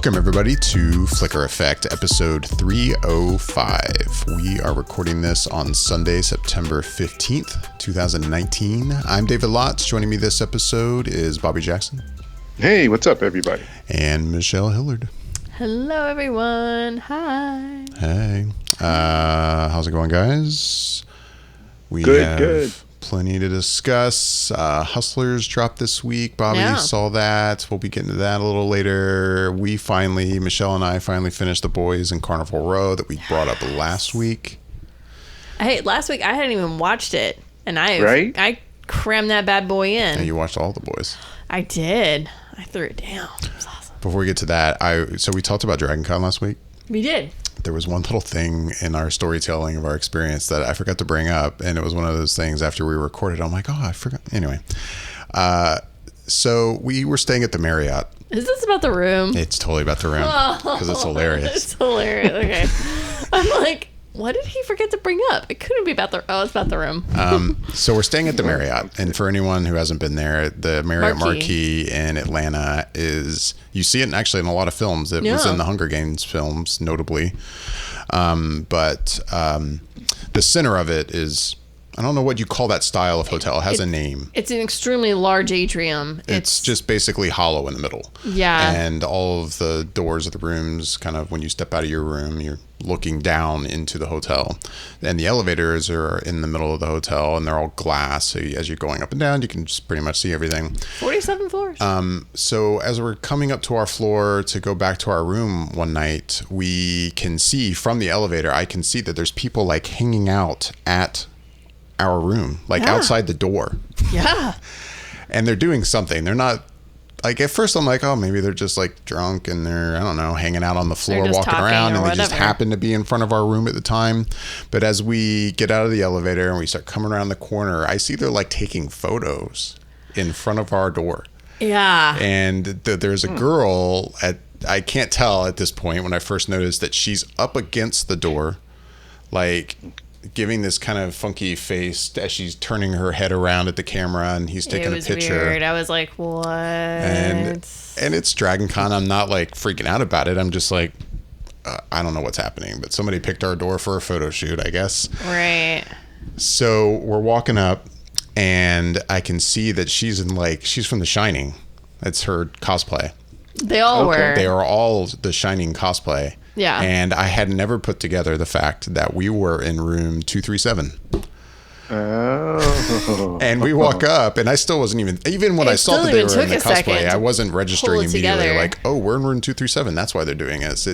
Welcome, everybody, to Flicker Effect, episode 305. We are recording this on Sunday, September 15th, 2019. I'm David Lotz. Joining me this episode is Bobby Jackson. Hey, what's up, everybody? And Michelle Hillard. Hello, everyone. Hi. Hey. How's it going, guys? We good, have good. Plenty to discuss. Hustlers dropped this week. Bobby saw that. We'll be getting to that a little later. Michelle and I finally finished The Boys in Carnival Row that we brought up last week. Hey, last week I hadn't even watched it, and I crammed that bad boy in. And you watched all The Boys. I did. I threw it down. It was awesome. Before we get to that, so we talked about Dragon Con last week. We did. There was one little thing in our storytelling of our experience that I forgot to bring up, and it was one of those things after we recorded. I'm like, oh, I forgot. Anyway, so we were staying at the Marriott. Is this about the room? It's totally about the room because it's hilarious. It's hilarious. Okay. I'm like, what did he forget to bring up? It couldn't be about the. Oh, it's about the room. So we're staying at the Marriott, and for anyone who hasn't been there, the Marriott Marquis in Atlanta is. You see it actually in a lot of films. It was in the Hunger Games films, notably. But the center of it is, I don't know what you call that style of hotel. It has a name. It's an extremely large atrium. It's just basically hollow in the middle. Yeah. And all of the doors of the rooms, kind of when you step out of your room, you're looking down into the hotel. And the elevators are in the middle of the hotel, and they're all glass. So as you're going up and down, you can just pretty much see everything. 47 floors. So as we're coming up to our floor to go back to our room one night, we can see from the elevator, I can see that there's people like hanging out at our room, like outside the door. Yeah. And they're doing something. They're not, like, at first I'm like, oh, maybe they're just like drunk and they're, I don't know, hanging out on the floor, walking around, and they just happen to be in front of our room at the time. But as we get out of the elevator and we start coming around the corner, I see they're like taking photos in front of our door. Yeah. And there's a girl I can't tell at this point when I first noticed that she's up against the door, like giving this kind of funky face as she's turning her head around at the camera, and he's taking a picture. It was weird. I was like, what? And it's Dragon Con. I'm not like freaking out about it. I'm just like, I don't know what's happening, but somebody picked our door for a photo shoot, I guess. Right. So we're walking up, and I can see that she's from The Shining. It's her cosplay. They all were. They are all The Shining cosplay. Yeah. And I had never put together the fact that we were in room 237. Oh. And we walk up, and I still wasn't even when I saw that they were in the cosplay, I wasn't registering immediately like, oh, we're in room 237. That's why they're doing it.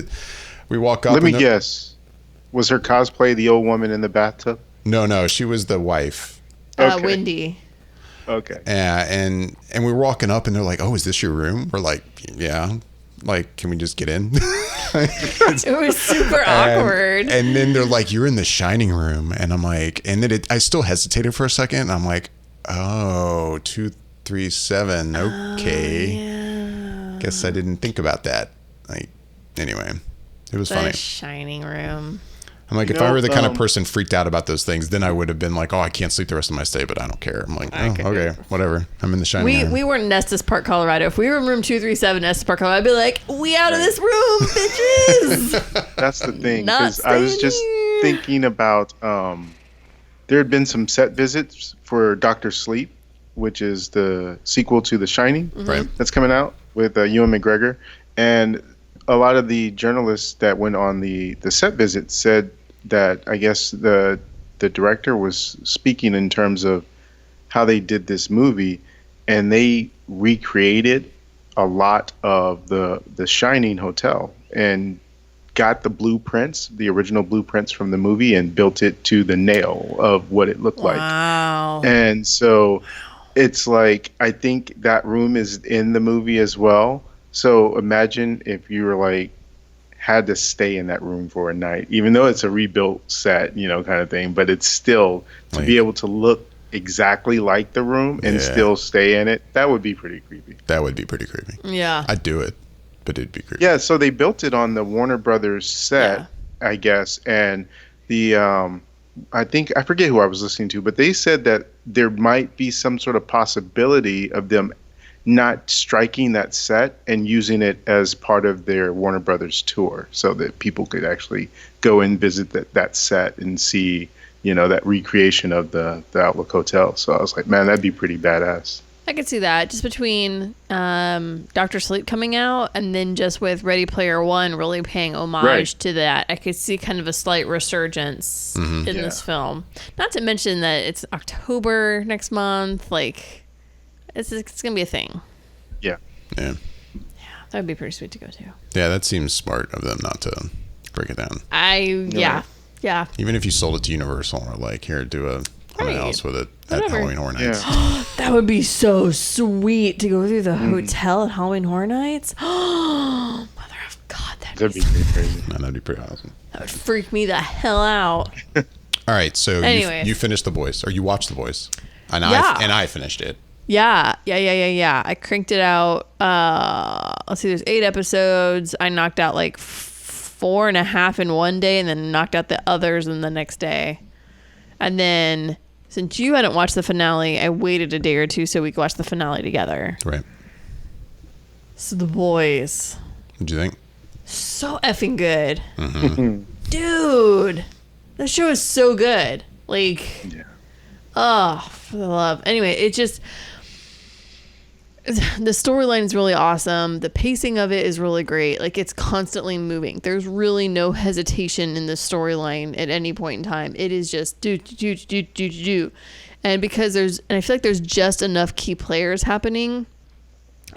We walk up. Let me guess. Was her cosplay the old woman in the bathtub? No, she was the wife. Okay. Wendy. Okay. Yeah, and we're walking up, and they're like, oh, is this your room? We're like, yeah. Like, can we just get in? It was super awkward. And then they're like, you're in the Shining room. And I'm like, and then I still hesitated for a second. And I'm like, oh, 237. Okay. Yeah. Guess I didn't think about that. Like, anyway, it was funny. The Shining room. I'm like, if I were the kind of person freaked out about those things, then I would have been like, oh, I can't sleep the rest of my stay, but I don't care. I'm like, okay, whatever. I'm in the Shining room. We weren't in Estes Park, Colorado. If we were in room 237 Estes Park, Colorado, I'd be like, we out of this room, bitches. That's the thing. Because I was just thinking about, there had been some set visits for Dr. Sleep, which is the sequel to The Shining. Right. That's coming out with Ewan McGregor. And a lot of the journalists that went on the set visit said that I guess the director was speaking in terms of how they did this movie, and they recreated a lot of the Shining Hotel and got the blueprints, the original blueprints from the movie, and built it to the nail of what it looked like. Wow. And so it's like, I think that room is in the movie as well. So imagine if you were like, had to stay in that room for a night, even though it's a rebuilt set, kind of thing, but it's still to be able to look exactly like the room and still stay in it. That would be pretty creepy. Yeah. I'd do it, but it'd be creepy. Yeah. So they built it on the Warner Brothers set, I guess. And the, I forget who I was listening to, but they said that there might be some sort of possibility of them not striking that set and using it as part of their Warner Brothers tour so that people could actually go and visit that set and see, that recreation of the Outlook Hotel. So I was like, man, that'd be pretty badass. I could see that just between Dr. Sleep coming out and then just with Ready Player One really paying homage to that. I could see kind of a slight resurgence in this film. Not to mention that it's October next month. Like, it's going to be a thing. Yeah. Yeah. Yeah, that would be pretty sweet to go to. Yeah, that seems smart of them not to break it down. Yeah. Even if you sold it to Universal or like, here, do a something else with it at Halloween Horror Nights. Yeah. That would be so sweet to go through the hotel at Halloween Horror Nights. Oh, mother of God, that'd be pretty crazy. Man, that'd be pretty awesome. That would freak me the hell out. All right, so you finished The Boys, or you watched The Boys, and I finished it. Yeah. I cranked it out. Let's see, there's 8 episodes. I knocked out like 4.5 in one day, and then knocked out the others in the next day. And then, since you hadn't watched the finale, I waited a day or two so we could watch the finale together. Right. So The Boys. What'd you think? So effing good. Mm-hmm. Dude, that show is so good. Like, for the love. Anyway, it just... The storyline is really awesome. The pacing of it is really great. Like, it's constantly moving. There's really no hesitation in the storyline at any point in time. It is just do. And because I feel like there's just enough key players happening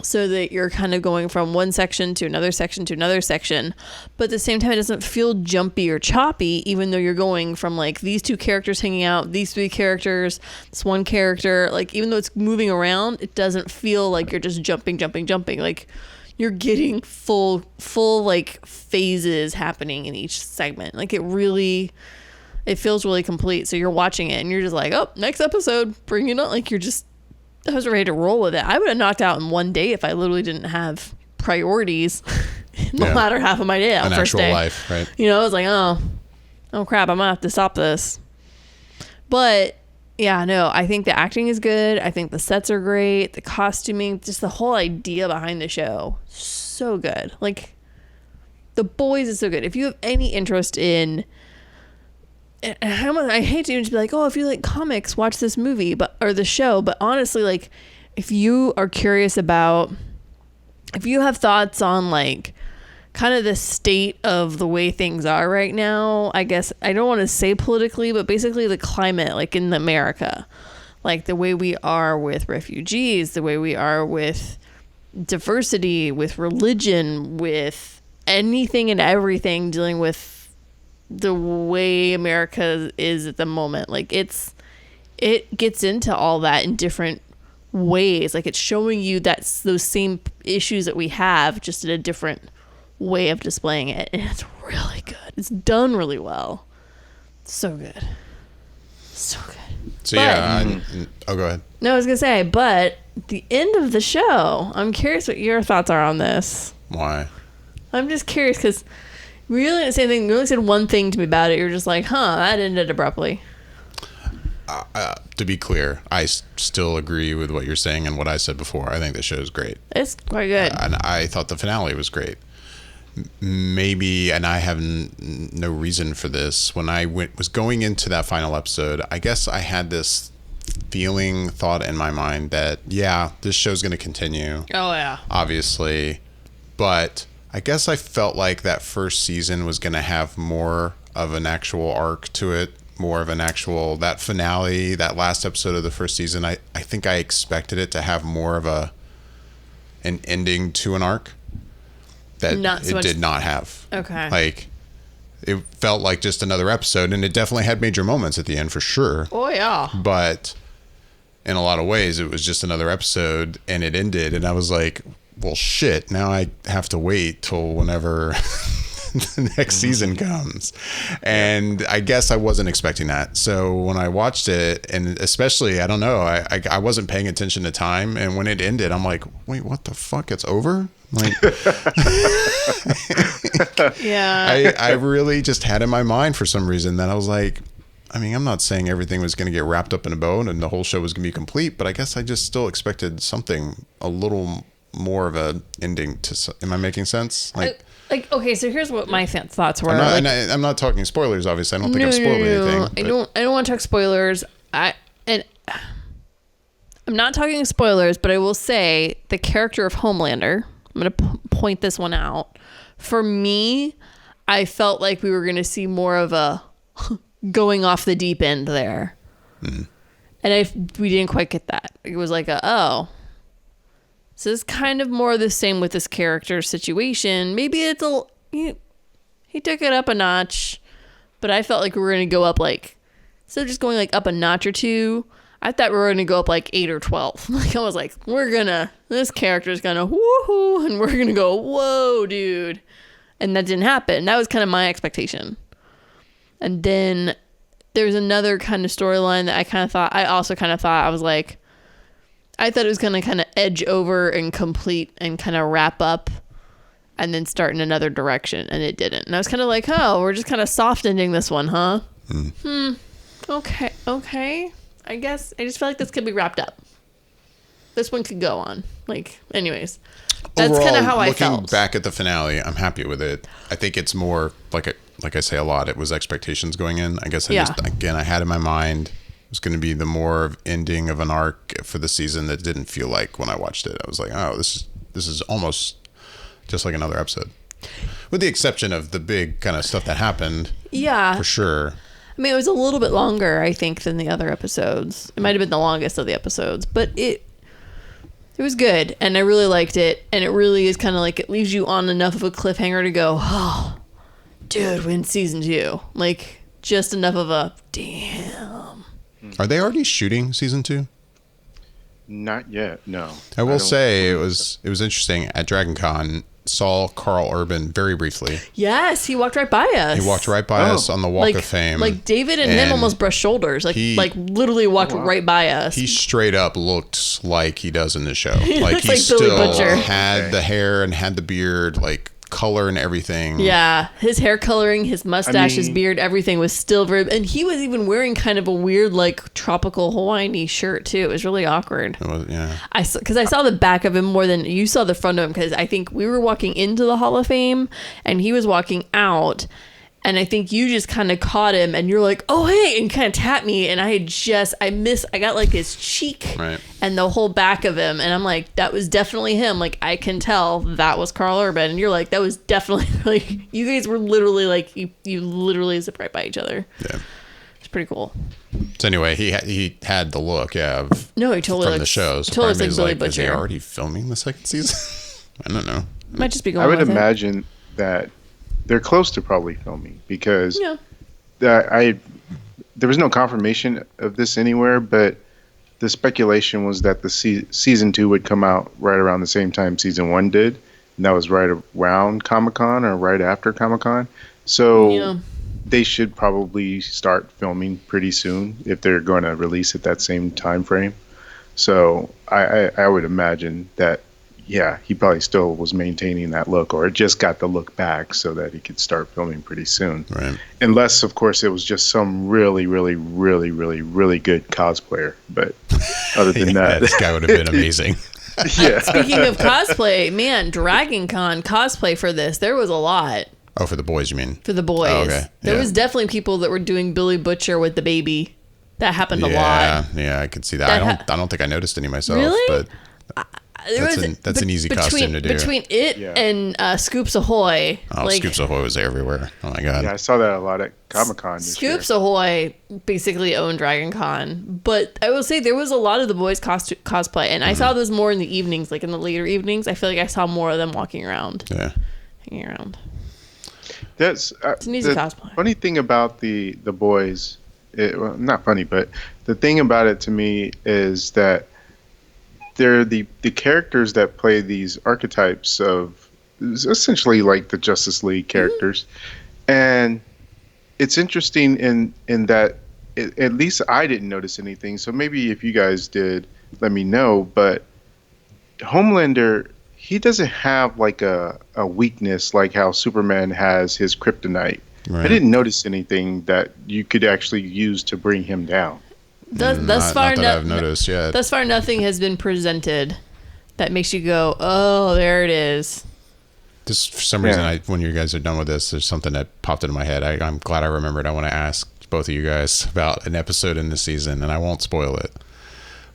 so that you're kind of going from one section to another section to another section. But at the same time, it doesn't feel jumpy or choppy, even though you're going from like these 2 characters hanging out, these 3 characters, this one character. Like, even though it's moving around, it doesn't feel like you're just jumping. Like, you're getting full like phases happening in each segment. Like, it feels really complete. So you're watching it and you're just like, oh, next episode, bring it on. Like, I was ready to roll with it. I would have knocked out in one day if I literally didn't have priorities in the latter half of my day. An first actual day. life, right? I was like, oh crap, I'm gonna have to stop this. But yeah, no, I think the acting is good. I think the sets are great. The costuming, just the whole idea behind the show, so good. Like, The Boys is so good. If you have any interest in... I hate to even just be like, oh, if you like comics, watch this movie or the show. But honestly, like, if you are curious about, if you have thoughts on like kind of the state of the way things are right now, I guess I don't want to say politically, but basically the climate, like in America, like the way we are with refugees, the way we are with diversity, with religion, with anything and everything dealing with the way America is at the moment. Like, it gets into all that in different ways. Like, it's showing you those same issues that we have, just in a different way of displaying it. And it's really good. It's done really well. So good. So good. So go ahead. No, I was gonna say, but the end of the show, I'm curious what your thoughts are on this. Why? I'm just curious because we really didn't say anything. You only said one thing to me about it. You're just like, that ended abruptly. To be clear, I still agree with what you're saying and what I said before. I think the show is great. It's quite good. And I thought the finale was great. Maybe, and I have no reason for this, when I was going into that final episode, I guess I had this thought in my mind that, this show's going to continue. Oh, yeah. Obviously. But I guess I felt like that first season was going to have more of an actual arc to it, more of an actual, that finale, that last episode of the first season, I think I expected it to have more of an ending to an arc that it did not have. Okay. Like, it felt like just another episode, and it definitely had major moments at the end for sure. Oh, yeah. But in a lot of ways, it was just another episode, and it ended, and I was like, well, shit, now I have to wait till whenever the next season comes. And I guess I wasn't expecting that. So when I watched it, and especially, I don't know, I wasn't paying attention to time. And when it ended, I'm like, wait, what the fuck? It's over? Like, yeah. I really just had in my mind for some reason that I was like, I mean, I'm not saying everything was going to get wrapped up in a bow and the whole show was going to be complete, but I guess I just still expected something a little more of a ending to. Am I making sense? Okay, so here's what my thoughts were. I'm not talking spoilers. Obviously, I don't think I've spoiled anything. I don't want to talk spoilers. I'm not talking spoilers, but I will say the character of Homelander. I'm going to point this one out. For me, I felt like we were going to see more of a going off the deep end there. Mm. And we didn't quite get that. It was like so it's kind of more the same with this character situation. Maybe it's he took it up a notch, but I felt like we were going to go up instead of just going up a notch or two, I thought we were going to go up 8 or 12. I was like, this character's going to woohoo, and we're going to go, whoa, dude. And that didn't happen. That was kind of my expectation. And then there's another kind of storyline that I was like, I thought it was going to kind of edge over and complete and kind of wrap up and then start in another direction. And it didn't. And I was kind of like, we're just kind of soft ending this one, huh? Okay. I guess I just feel like this could be wrapped up. This one could go on. Anyways. That's kind of how I felt. Looking back at the finale, I'm happy with it. I think it's more like I say a lot, it was expectations going in. I guess I had in my mind it was going to be the more of ending of an arc for the season that didn't feel like when I watched it. I was like, oh, this is almost just like another episode. With the exception of the big kind of stuff that happened. Yeah. For sure. I mean, it was a little bit longer, I think, than the other episodes. It might have been the longest of the episodes, but it was good, and I really liked it, and it really is kind of it leaves you on enough of a cliffhanger to go, oh, dude, we're in season 2. Just enough of a, damn. Are they already shooting season 2? Not yet, no. I will say it was interesting at Dragon Con. Saw Karl Urban very briefly. Yes, he walked right by us. He walked right by us on the Walk of Fame. David and him almost brushed shoulders. He literally walked right by us. He straight up looked like he does in the show. He still had the hair and had the beard, color and everything. Yeah, his hair coloring, his mustache, his beard, everything was still very. And he was even wearing kind of a weird tropical Hawaiian shirt too. It was really awkward. It was, yeah. Because I saw the back of him more than you saw the front of him. Because I think we were walking into the Hall of Fame and he was walking out. And I think you just kind of caught him and you're like, oh, hey, and kind of tapped me. And I got his cheek and the whole back of him. And I'm like, that was definitely him. I can tell that was Karl Urban. And you're like, that was definitely, you guys were literally you literally zipped right by each other. Yeah. It's pretty cool. So anyway, he had the look, no, he totally from the shows. Totally looks like Billy Butcher. Is he already filming the second season? I don't know. Might just be going I would imagine that they're close to probably filming because there was no confirmation of this anywhere, but the speculation was that the season 2 would come out right around the same time season 1 did, and that was right around Comic-Con or right after Comic-Con. So they should probably start filming pretty soon if they're going to release at that same time frame. So I would imagine that. Yeah, he probably still was maintaining that look or just got the look back so that he could start filming pretty soon. Right. Unless, of course, it was just some really, really, really, really, really good cosplayer. But other than that... This guy would have been amazing. Yeah. Speaking of cosplay, man, Dragon Con cosplay for this, there was a lot. Oh, for the boys, you mean? For the boys. Oh, okay. There was definitely people that were doing Billy Butcher with the baby. That happened a lot. Yeah, I could see that. I don't think I noticed any myself. Really? But... That's an easy costume to do. Between it and Scoops Ahoy. Oh, Scoops Ahoy was everywhere. Oh, my God. Yeah, I saw that a lot at Comic-Con this year. Scoops Ahoy basically owned Dragon Con. But I will say there was a lot of the boys' cosplay. And I saw those more in the evenings, in the later evenings. I feel like I saw more of them walking around. Yeah. Hanging around. It's an easy cosplay. Funny thing about the boys, not funny, but the thing about it to me is that they're the characters that play these archetypes of essentially the Justice League characters. Mm-hmm. And it's interesting in that at least I didn't notice anything. So maybe if you guys did, let me know. But Homelander, he doesn't have a weakness like how Superman has his kryptonite. I didn't notice anything that you could actually use to bring him down. Thus far, I've noticed yet. Thus far, nothing has been presented that makes you go, "Oh, there it is." This, for some reason, when you guys are done with this, there's something that popped into my head. I'm glad I remembered. I want to ask both of you guys about an episode in this season, and I won't spoil it.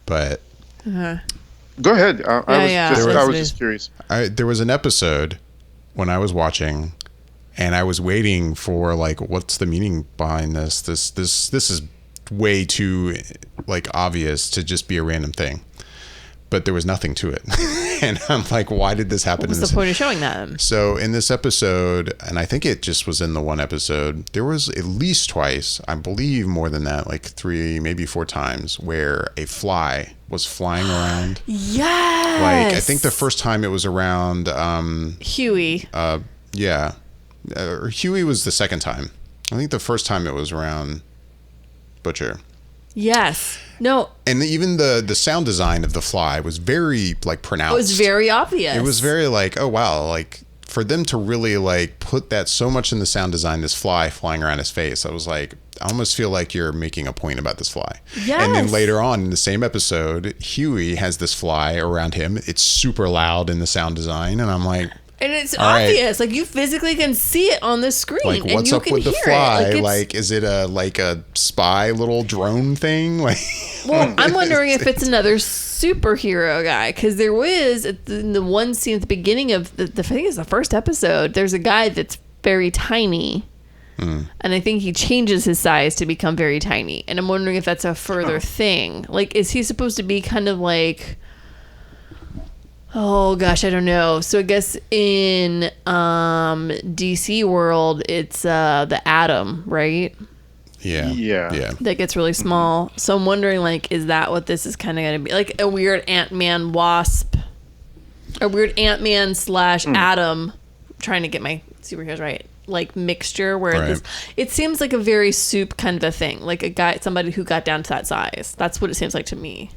But go ahead. I was just curious. There was an episode when I was watching, and I was waiting for like, what's the meaning behind this? This is way too like obvious to just be a random thing. But there was nothing to it. And I'm like, why did this happen? What's the point of showing that? So in this episode, and I think it just was in the one episode, there was at least twice, I believe more than that, like 3, maybe 4 times, where a fly was flying around. Yes! Like, I think the first time it was around... Huey. Yeah. Huey was the second time. I think the first time it was around Butcher. Yes. No. And even the sound design of the fly was very like pronounced. It was very obvious. It was very like, oh wow, like for them to really like put that so much in the sound design, this fly flying around his face, I was like, I almost feel like you're making a point about this fly. Yes. And then later on in the same episode, Huey has this fly around him. It's super loud in the sound design, and I'm like, and it's obvious. Like, you physically can see it on the screen. Like, and what's you up can with the hear fly? it. Like, is it a spy little drone thing? Like, well, I'm wondering if it's another superhero guy, because there was in the one scene at the beginning of the I think it's the first episode. There's a guy that's very tiny, and I think he changes his size to become very tiny. And I'm wondering if that's a further thing. Like, is he supposed to be kind of like? Oh gosh, I don't know. So I guess in DC world, it's the Atom, right? Yeah. That gets really small. So I'm wondering, like, is that what this is kind of going to be? Like a weird Ant-Man Wasp, a weird Ant-Man / Atom, trying to get my superheroes right, like mixture where it seems like a very soup kind of a thing, like somebody who got down to that size. That's what it seems like to me.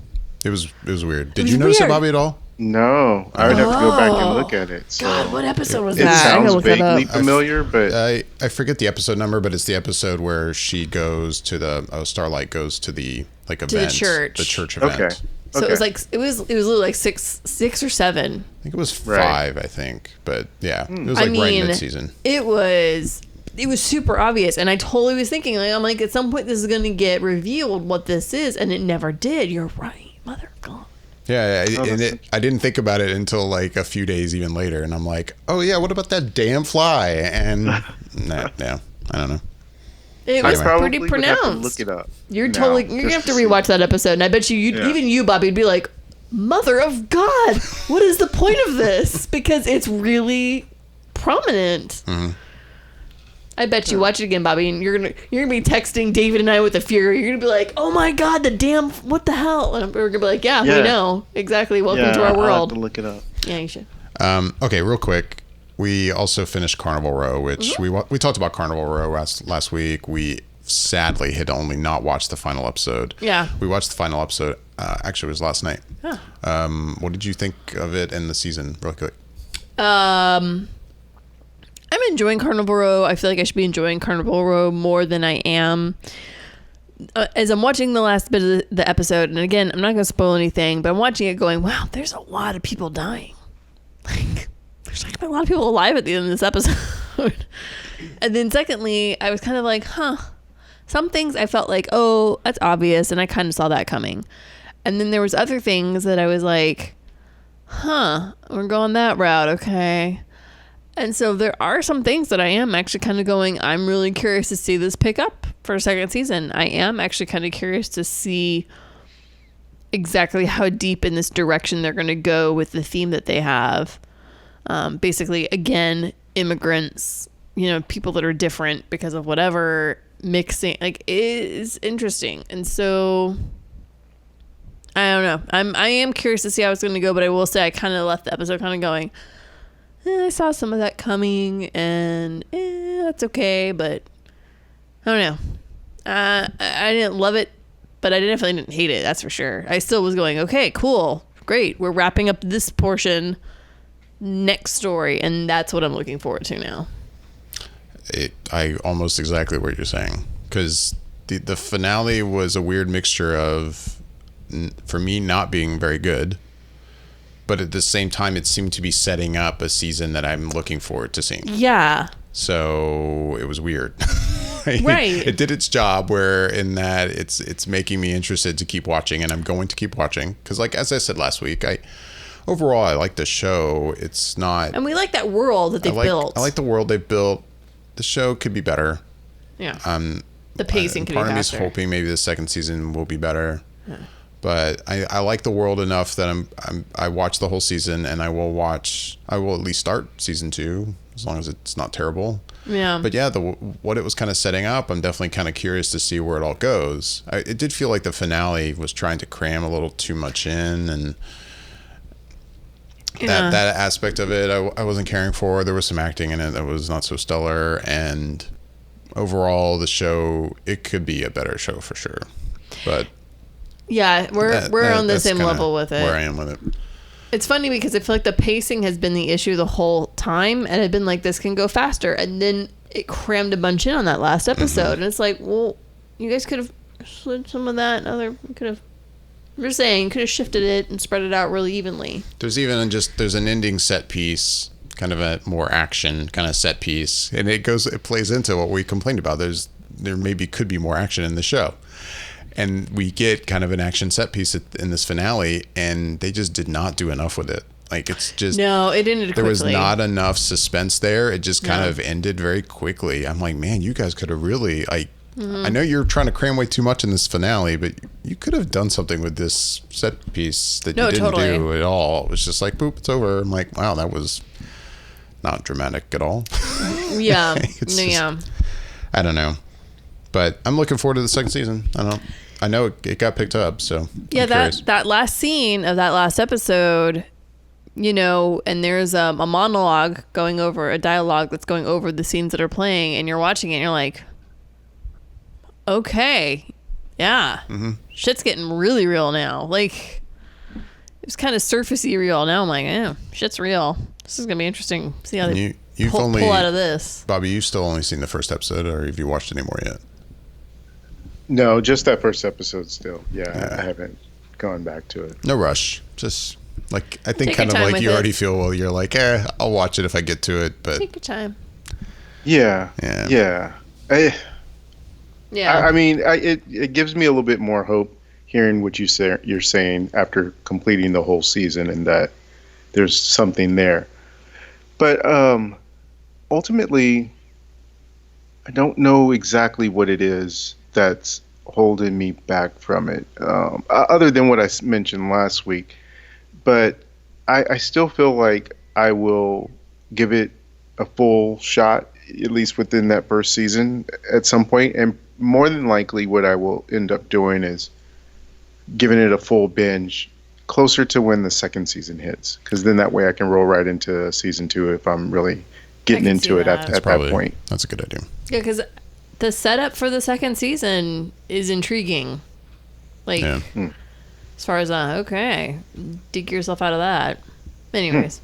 It was weird. Did you notice it, Bobby, at all? No, I would have to go back and look at it. So. God, what episode was that? It sounds vaguely familiar, but I forget the episode number, but it's the episode where she goes to Starlight goes to the like event, the church event. Okay. So it was like it was literally like six or 7. I think it was 5. I think, but yeah, it was like right mid-season. It was super obvious, and I totally was thinking, like, I'm like, at some point this is going to get revealed what this is, and it never did. You're right, mother of God. Yeah, I didn't think about it until like a few days even later, and I'm like, oh yeah, what about that damn fly? And I don't know. It was pretty pronounced. Have to look it up. You're gonna have to rewatch that episode, and I bet you even you, Bobby, would be like, mother of God, what is the point of this? Because it's really prominent. Mm-hmm. I bet you watch it again, Bobby, and you're gonna be texting David and I with the fury. You're gonna be like, "Oh my God, the damn, what the hell?" And we're gonna be like, "Yeah, we know exactly. Welcome to our world." I'll have to look it up. Yeah, you should. Okay, real quick. We also finished Carnival Row, which we talked about Carnival Row last week. We sadly had only not watched the final episode. Yeah, we watched the final episode. Actually, it was last night. Huh. What did you think of it and the season, real quick? I'm enjoying Carnival Row. I feel like I should be enjoying Carnival Row more than I am. As I'm watching the last bit of the episode, and again, I'm not going to spoil anything, but I'm watching it going, wow, there's a lot of people dying. Like, there's like a lot of people alive at the end of this episode. And then secondly, I was kind of like, some things I felt like, oh, that's obvious, and I kind of saw that coming. And then there was other things that I was like, we're going that route, okay. And so there are some things that I am actually kind of going, I'm really curious to see this pick up for a second season. I am actually kind of curious to see exactly how deep in this direction they're going to go with the theme that they have. Basically, again, immigrants, people that are different because of whatever, mixing, like, it is interesting. And so I don't know. I am curious to see how it's going to go, but I will say I kind of left the episode kind of going, I saw some of that coming, and that's okay, but I don't know. I didn't love it, but I definitely didn't hate it, that's for sure. I still was going, okay, cool, great. We're wrapping up this portion, next story, and that's what I'm looking forward to now. I almost exactly what you're saying, because the finale was a weird mixture of, for me, not being very good, but at the same time it seemed to be setting up a season that I'm looking forward to seeing. Yeah. So it was weird. Right. It did its job, where in that it's making me interested to keep watching, and I'm going to keep watching, because like as I said last week, overall I like the show. It's not, and we like that world that they've built. I like the world they've built. The show could be better. Yeah. The pacing could be faster. Part of me is hoping maybe the second season will be better. Yeah. But I like the world enough that I watch the whole season, and I will at least start season 2, as long as it's not terrible. Yeah. But yeah, what it was kind of setting up, I'm definitely kind of curious to see where it all goes. It did feel like the finale was trying to cram a little too much in, and that aspect of it I wasn't caring for. There was some acting in it that was not so stellar, and overall the show, it could be a better show for sure. But yeah, we're on the same level with it. Where I am with it. It's funny because I feel like the pacing has been the issue the whole time, and I've been like, this can go faster, and then it crammed a bunch in on that last episode, and it's like, well, you guys could have slid some of that. I'm just saying, could have shifted it and spread it out really evenly. There's an ending set piece, kind of a more action kind of set piece, and it plays into what we complained about. There maybe could be more action in the show. And we get kind of an action set piece in this finale, and they just did not do enough with it. Like, it's just... No, it ended quickly. There was not enough suspense there. It just kind of ended very quickly. I'm like, man, you guys could have really... I know you're trying to cram way too much in this finale, but you could have done something with this set piece that you didn't do at all. It was just like, boop, it's over. I'm like, wow, that was not dramatic at all. Yeah. Yeah. I don't know. But I'm looking forward to the second season. I know it got picked up, so yeah. That last scene of that last episode, and there's a monologue going over, a dialogue that's going over the scenes that are playing, and you're watching it, and you're like, okay, yeah, shit's getting really real now. Like, it was kind of surfacey real. Now I'm like, shit's real. This is gonna be interesting. See how they pull out of this. Bobby, you've still only seen the first episode, or have you watched any more yet? No, just that first episode still. Yeah, I haven't gone back to it. No rush. Just like, I think kind of like you already feel, well, you're like, I'll watch it if I get to it, but take your time. Yeah. I mean, it gives me a little bit more hope hearing what you're saying after completing the whole season, and that there's something there. But ultimately, I don't know exactly what it is that's holding me back from it, other than what I mentioned last week. But I still feel like I will give it a full shot, at least within that first season at some point. And more than likely what I will end up doing is giving it a full binge closer to when the second season hits, because then that way I can roll right into season 2 if I'm really getting into it at that point. That's a good idea. Yeah, because the setup for the second season is intriguing. Like, as far as, okay, dig yourself out of that. Anyways.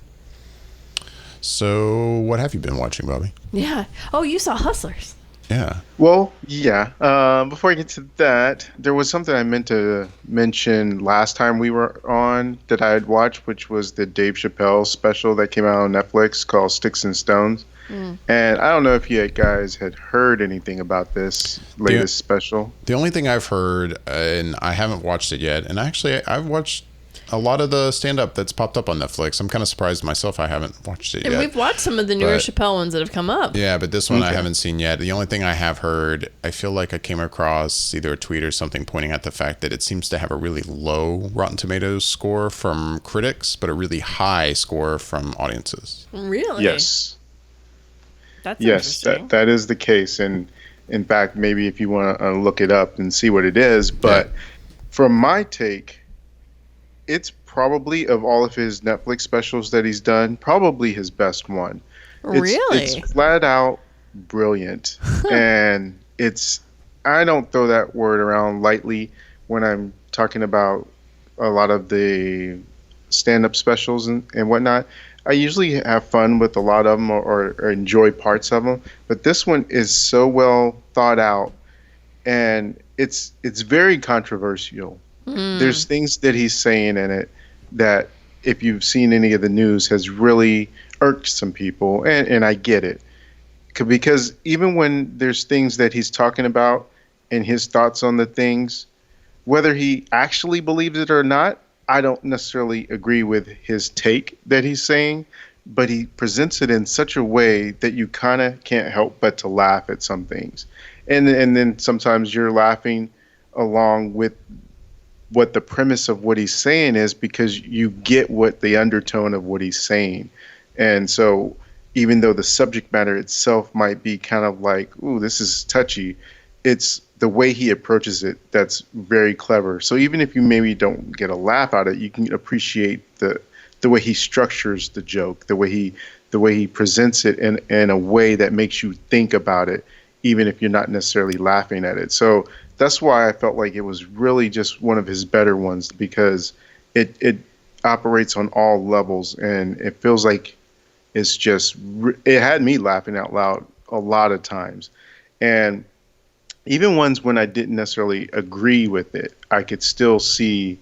So, what have you been watching, Bobby? Yeah. Oh, you saw Hustlers. Yeah. Well, yeah. Before I get to that, there was something I meant to mention last time we were on that I had watched, which was the Dave Chappelle special that came out on Netflix called Sticks and Stones. And I don't know if you guys had heard anything about this latest special. The only thing I've heard, and I haven't watched it yet, and actually I've watched a lot of the stand-up that's popped up on Netflix. I'm kind of surprised myself I haven't watched it yet. And we've watched some of the newer Chappelle ones that have come up. Yeah, but this one I haven't seen yet. The only thing I have heard, I feel like I came across either a tweet or something pointing at the fact that it seems to have a really low Rotten Tomatoes score from critics, but a really high score from audiences. Really? Yes. That's interesting. That is the case. And in fact, maybe if you want to look it up and see what it is. But from my take, it's probably, of all of his Netflix specials that he's done, probably his best one. Really? It's flat out brilliant. And I don't throw that word around lightly when I'm talking about a lot of the stand-up specials and whatnot. I usually have fun with a lot of them or enjoy parts of them, but this one is so well thought out, and it's very controversial. There's things that he's saying in it that, if you've seen any of the news, has really irked some people, and I get it. Because even when there's things that he's talking about and his thoughts on the things, whether he actually believes it or not, I don't necessarily agree with his take that he's saying, but he presents it in such a way that you kind of can't help but to laugh at some things. And then sometimes you're laughing along with what the premise of what he's saying is, because you get what the undertone of what he's saying. And so even though the subject matter itself might be kind of like, ooh, this is touchy, it's the way he approaches it that's very clever. So even if you maybe don't get a laugh out of it, you can appreciate the way he structures the joke, the way he presents it in a way that makes you think about it, even if you're not necessarily laughing at it. So that's why I felt like it was really just one of his better ones, because it operates on all levels, and it feels like it's just, it had me laughing out loud a lot of times. And even ones when I didn't necessarily agree with it, I could still see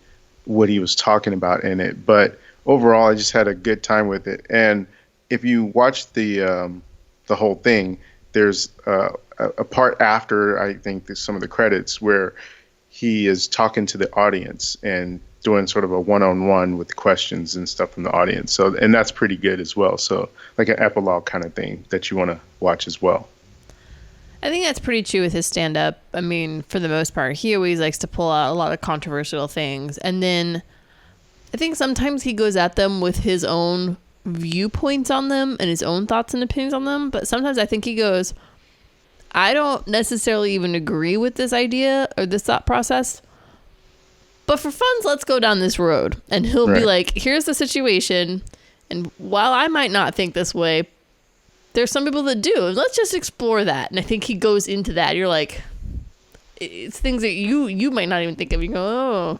what he was talking about in it. But overall, I just had a good time with it. And if you watch the whole thing, there's a part after, I think, some of the credits, where he is talking to the audience and doing sort of a one-on-one with questions and stuff from the audience. So, and that's pretty good as well. So like an epilogue kind of thing that you want to watch as well. I think that's pretty true with his stand-up. I mean, for the most part, he always likes to pull out a lot of controversial things. And then I think sometimes he goes at them with his own viewpoints on them and his own thoughts and opinions on them. But sometimes I think he goes, I don't necessarily even agree with this idea or this thought process, but for funds, let's go down this road. And he'll be like, here's the situation. And while I might not think this way, there's some people that do. Let's just explore that. And I think he goes into that. You're like, it's things that you might not even think of. You go, oh,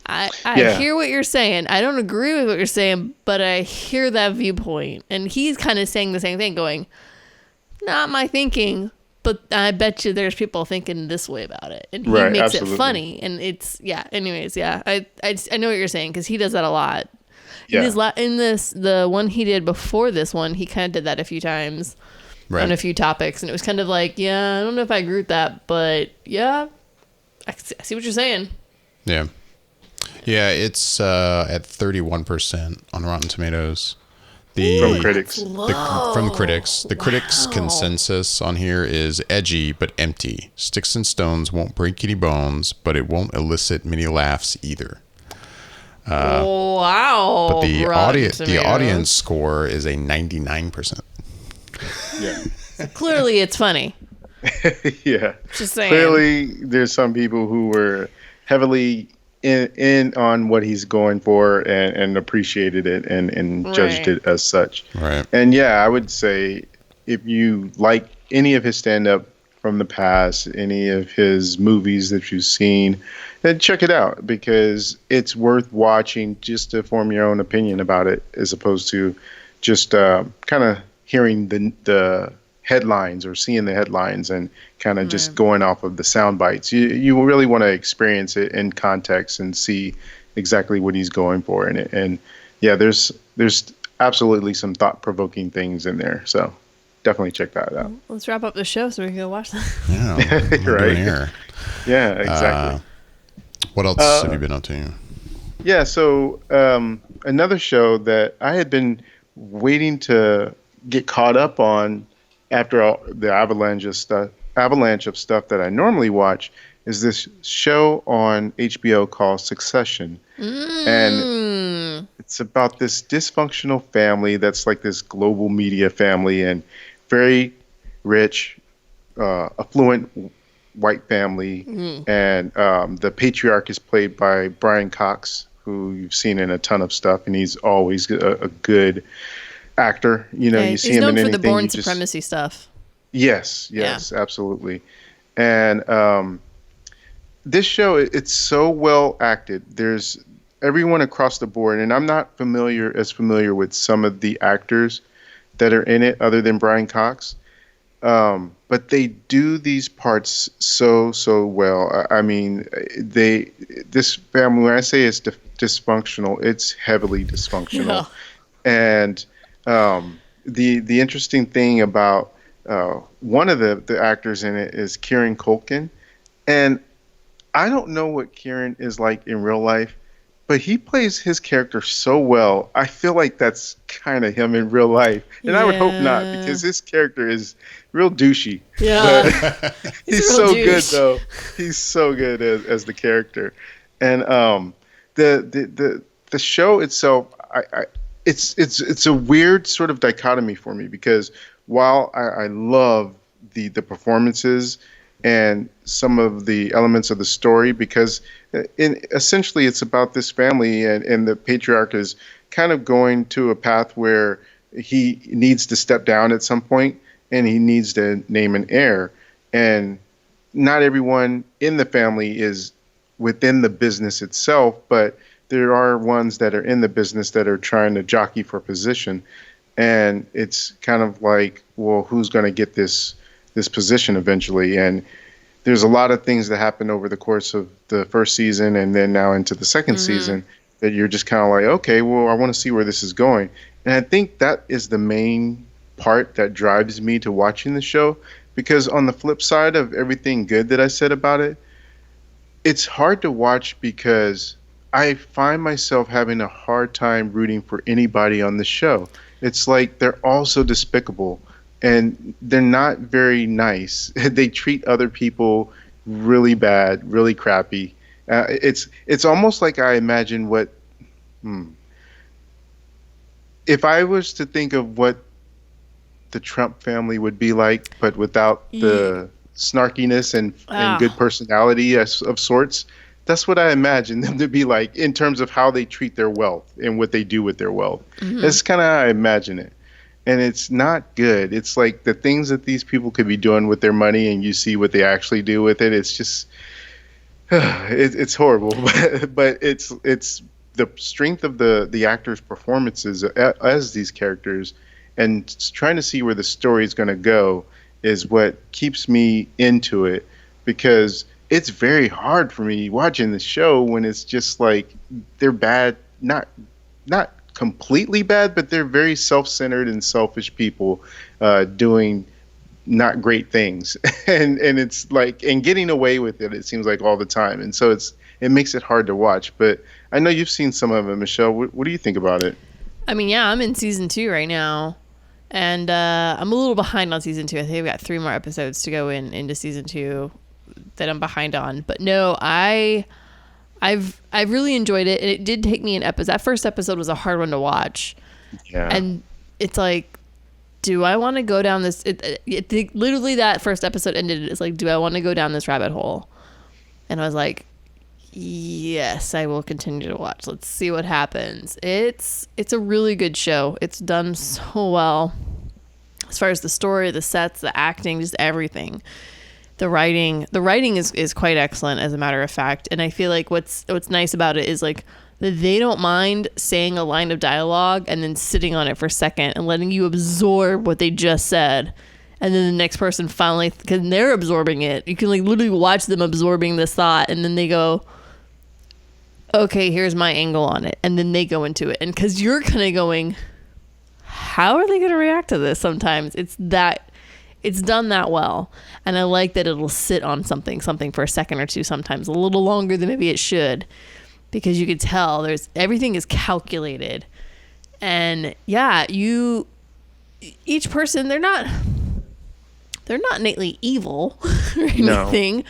I hear what you're saying. I don't agree with what you're saying, but I hear that viewpoint. And he's kind of saying the same thing, going, not my thinking, but I bet you there's people thinking this way about it. And he makes it funny. And it's, anyways, I know what you're saying, because he does that a lot. Yeah. In the one he did before this one, he kind of did that a few times on a few topics. And it was kind of like, I don't know if I agree with that, but I see what you're saying. Yeah. Yeah, it's at 31% on Rotten Tomatoes. From critics. From critics. The critics' consensus on here is edgy but empty. Sticks and stones won't break any bones, but it won't elicit many laughs either. Wow. But the audience score is a 99%. Yeah. So clearly it's funny. Yeah. Just saying. Clearly there's some people who were heavily in on what he's going for and appreciated it and judged it as such. Right. And I would say if you like any of his stand-up from the past, any of his movies that you've seen, then check it out, because it's worth watching just to form your own opinion about it, as opposed to just kind of hearing the headlines or seeing the headlines and kind of just going off of the sound bites. You really want to experience it in context and see exactly what he's going for in it. And there's absolutely some thought-provoking things in there. So definitely check that out. Let's wrap up the show so we can go watch that. Yeah, right. Here. Yeah, exactly. What else have you been up to? Yeah, so another show that I had been waiting to get caught up on after all the avalanche of stuff that I normally watch is this show on HBO called Succession. And it's about this dysfunctional family that's like this global media family, and very rich, affluent white family. And the patriarch is played by Brian Cox, who you've seen in a ton of stuff, and he's always a good actor. You see him in anything. He's known for the Born Supremacy stuff. Yes, absolutely. And this show, it's so well acted. There's everyone across the board, and I'm not as familiar with some of the actors that are in it other than Brian Cox. But they do these parts so well. I mean, this family, when I say it's dysfunctional, it's heavily dysfunctional. Yeah. And the interesting thing about one of the actors in it is Kieran Culkin. And I don't know what Kieran is like in real life, but he plays his character so well. I feel like that's kind of him in real life. And I would hope not, because his character is real douchey. Yeah. But he's so good, though. He's so good as the character. And the show itself, it's a weird sort of dichotomy for me, because while I love the performances and some of the elements of the story, because essentially it's about this family, and the patriarch is kind of going to a path where he needs to step down at some point, and he needs to name an heir. And not everyone in the family is within the business itself, but there are ones that are in the business that are trying to jockey for position. And it's kind of like, well, who's going to get this position eventually? And there's a lot of things that happen over the course of the first season and then now into the second season that you're just kind of like, okay, well, I want to see where this is going. And I think that is the main part that drives me to watching the show, because on the flip side of everything good that I said about it, it's hard to watch because I find myself having a hard time rooting for anybody on the show. It's like they're all so despicable. And they're not very nice. They treat other people really bad, really crappy. It's almost like I imagine what... If I was to think of what the Trump family would be like, but without the snarkiness and good personality of sorts, that's what I imagine them to be like in terms of how they treat their wealth and what they do with their wealth. That's kind of how I imagine it. And it's not good. It's like the things that these people could be doing with their money, and you see what they actually do with it. It's just, it's horrible. But it's the strength of the actors' performances as these characters, and trying to see where the story is going to go is what keeps me into it, because it's very hard for me watching the show when it's just like they're bad, not completely bad, but they're very self-centered and selfish people doing not great things, and it's like, and getting away with it, it seems like all the time, and so it makes it hard to watch. But I know you've seen some of it, Michelle. What do you think about it? I mean, yeah, I'm in season 2 right now, and I'm a little behind on season 2. I think I've got 3 more episodes to go into season 2 that I'm behind on. But no, I've really enjoyed it, and it did take me an episode. That first episode was a hard one to watch. Yeah. And it's like, do I want to go down this? Literally, that first episode ended. It's like, do I want to go down this rabbit hole? And I was like, yes, I will continue to watch. Let's see what happens. It's a really good show. It's done so well as far as the story, the sets, the acting, just everything. The writing is quite excellent, as a matter of fact. And I feel like what's nice about it is like that they don't mind saying a line of dialogue and then sitting on it for a second and letting you absorb what they just said. And then the next person finally, because they're absorbing it, you can like literally watch them absorbing this thought, and then they go, okay, here's my angle on it. And then they go into it. And because you're kind of going, how are they going to react to this? Sometimes it's done that well. And I like that it'll sit on something for a second or two, sometimes a little longer than maybe it should, because you could tell everything is calculated. And yeah, each person, they're not innately evil or anything. No.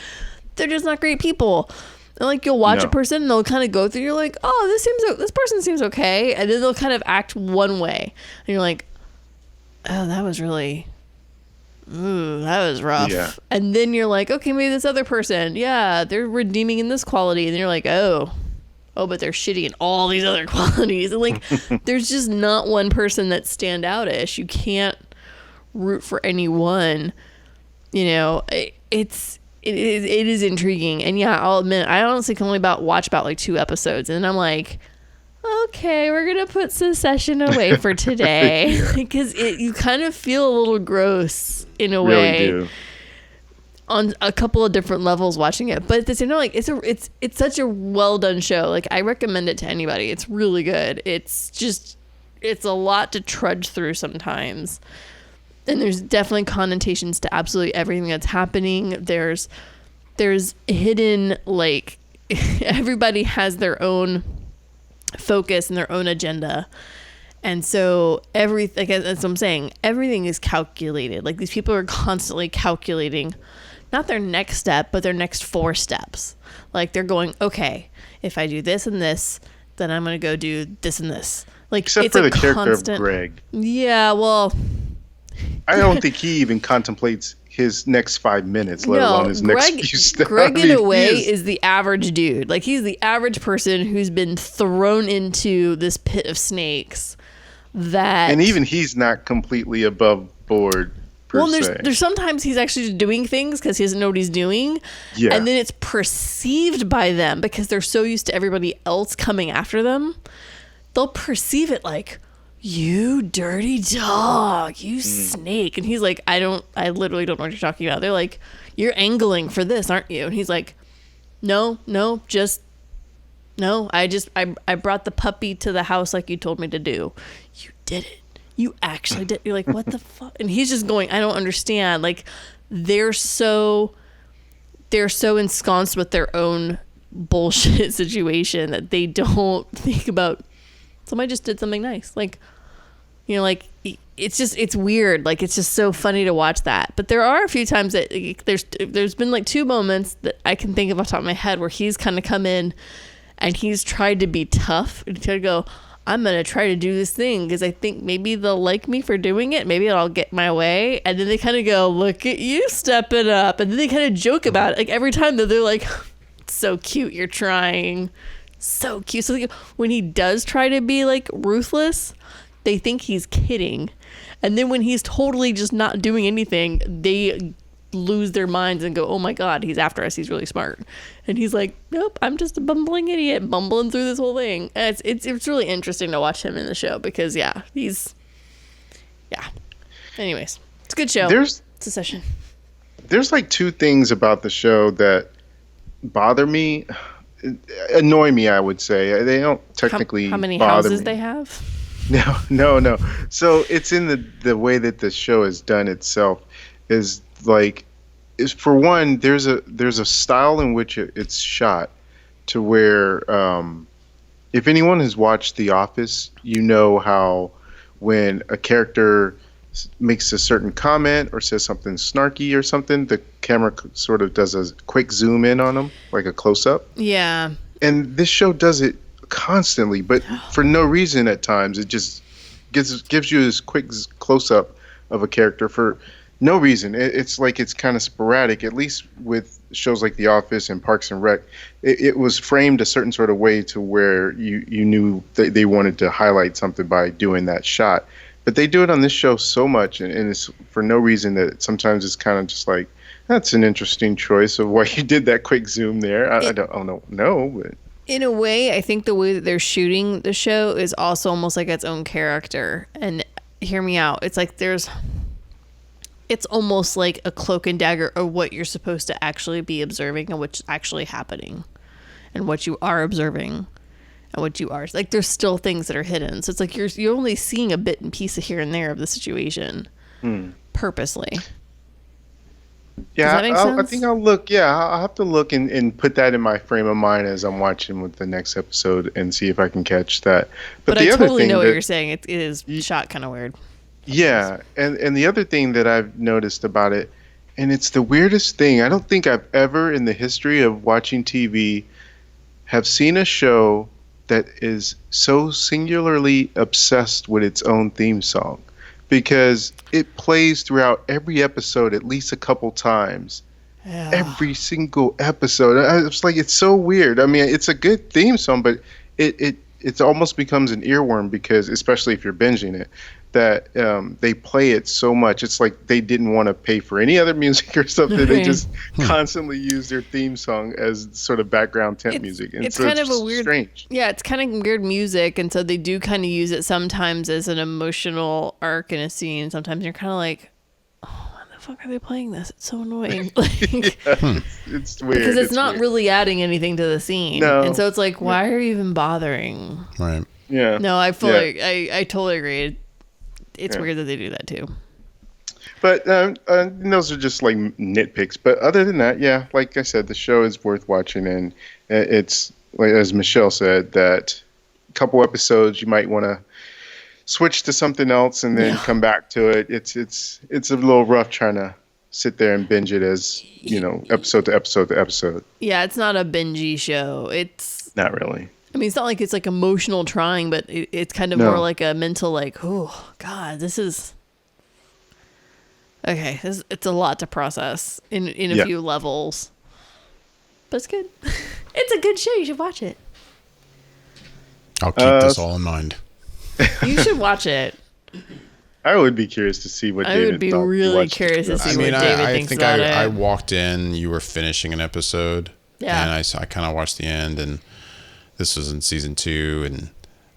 They're just not great people. And like, you'll watch a person and they'll kind of go through, you're like, oh, this person seems okay. And then they'll kind of act one way. And you're like, oh, that was really... Ooh, that was rough. Yeah. And then you're like, okay, maybe this other person, yeah, they're redeeming in this quality. And then you're like, oh, but they're shitty in all these other qualities. And like, there's just not one person that stand out-ish. You can't root for anyone. You know, it's it is intriguing. And yeah, I'll admit, I honestly can only watch about like 2 episodes, and I'm like, okay, we're gonna put Succession away for today. Because you kind of feel a little gross in a way. Really do. On a couple of different levels watching it, but at the same time, like it's such a well done show. Like, I recommend it to anybody. It's really good. It's a lot to trudge through sometimes, and there's definitely connotations to absolutely everything that's happening. There's hidden, like, everybody has their own focus and their own agenda. And so that's what I'm saying. Everything is calculated. Like, these people are constantly calculating not their next step, but their next 4 steps. Like, they're going, okay, if I do this and this, then I'm going to go do this and this. Like, except for the character of Greg. Yeah, well, I don't think he even contemplates his next 5 minutes, let alone his next few steps. Greg, in a way, is the average dude. Like, he's the average person who's been thrown into this pit of snakes. And even he's not completely above board. Well, there's sometimes he's actually just doing things because he doesn't know what he's doing. Yeah. And then it's perceived by them because they're so used to everybody else coming after them. They'll perceive it like, you dirty dog, you snake. And he's like, I literally don't know what you're talking about. They're like, you're angling for this, aren't you? And he's like, no, I brought the puppy to the house like you told me to do. You did it. You actually did. You're like, what the fuck? And he's just going, I don't understand. Like, they're so ensconced with their own bullshit situation that they don't think about somebody just did something nice. Like, you know, like, it's weird. Like, it's just so funny to watch that. But there are a few times that there's been like 2 moments that I can think of off the top of my head where he's kind of come in and he's tried to be tough and tried to go, I'm going to try to do this thing because I think maybe they'll like me for doing it. Maybe I'll get my way. And then they kind of go, look at you, step it up. And then they kind of joke about it. Like, every time that they're like, so cute, you're trying. So cute. So like, when he does try to be like ruthless, they think he's kidding. And then when he's totally just not doing anything, they lose their minds and go, oh my God, he's after us. He's really smart. And he's like, nope, I'm just a bumbling idiot bumbling through this whole thing. And it's really interesting to watch him in the show because anyways, it's a good show. It's a session. There's like 2 things about the show that bother me, annoy me, I would say. They don't technically how many bother houses me. They have? No. So it's in the way that the show is done itself is for one, there's a style in which it's shot to where if anyone has watched The Office, you know how when a character makes a certain comment or says something snarky or something, the camera sort of does a quick zoom in on them, like a close-up. Yeah. And this show does it constantly, but for no reason at times. It just gives you this quick close-up of a character for no reason. It's like it's kind of sporadic, at least with shows like The Office and Parks and Rec. It was framed a certain sort of way to where you knew that they wanted to highlight something by doing that shot. But they do it on this show so much, and it's for no reason that sometimes it's kind of just like, that's an interesting choice of why you did that quick zoom there. I don't know, but in a way, I think the way that they're shooting the show is also almost like its own character. And hear me out. It's like it's almost like a cloak and dagger of what you're supposed to actually be observing and what's actually happening and what you are observing and what you are. Like, there's still things that are hidden. So it's like you're only seeing a bit and piece of here and there of the situation purposely. Yeah, I think I'll look. Yeah, I'll have to look and put that in my frame of mind as I'm watching with the next episode and see if I can catch that. But I totally know what you're saying. It is shot kind of weird. Yeah, and the other thing that I've noticed about it, and it's the weirdest thing, I don't think I've ever in the history of watching TV have seen a show that is so singularly obsessed with its own theme song, because it plays throughout every episode at least a couple times. Yeah. Every single episode. It's like, it's so weird. I mean, it's a good theme song, but it almost becomes an earworm because, especially if you're binging it, that they play it so much. It's like they didn't want to pay for any other music or something. They just constantly use their theme song as sort of background temp music. And it's so kind of a weird, strange. Yeah, it's kind of weird music, and so they do kind of use it sometimes as an emotional arc in a scene. Sometimes you're kind of like, oh, why the fuck are they playing this? It's so annoying. It's weird because it's not really adding anything to the scene. No. And so it's like, why are you even bothering? Right. Yeah. No, I feel like I totally agree. It's weird that they do that too. But those are just like nitpicks. But other than that, yeah, like I said, the show is worth watching, and it's like as Michelle said, that a couple episodes you might want to switch to something else and then come back to it. It's a little rough trying to sit there and binge it as episode to episode to episode. Yeah, it's not a bingey show. It's not really. I mean, it's not like it's like emotional trying, but it's kind of more like a mental, like, oh God, this is okay. It's a lot to process in a few levels, but it's good. It's a good show. You should watch it. I'll keep this all in mind. You should watch it. I would be curious to see what David would be really curious to see what David thinks about it. I walked in, you were finishing an episode, and I kind of watched the end, and this was in season 2, and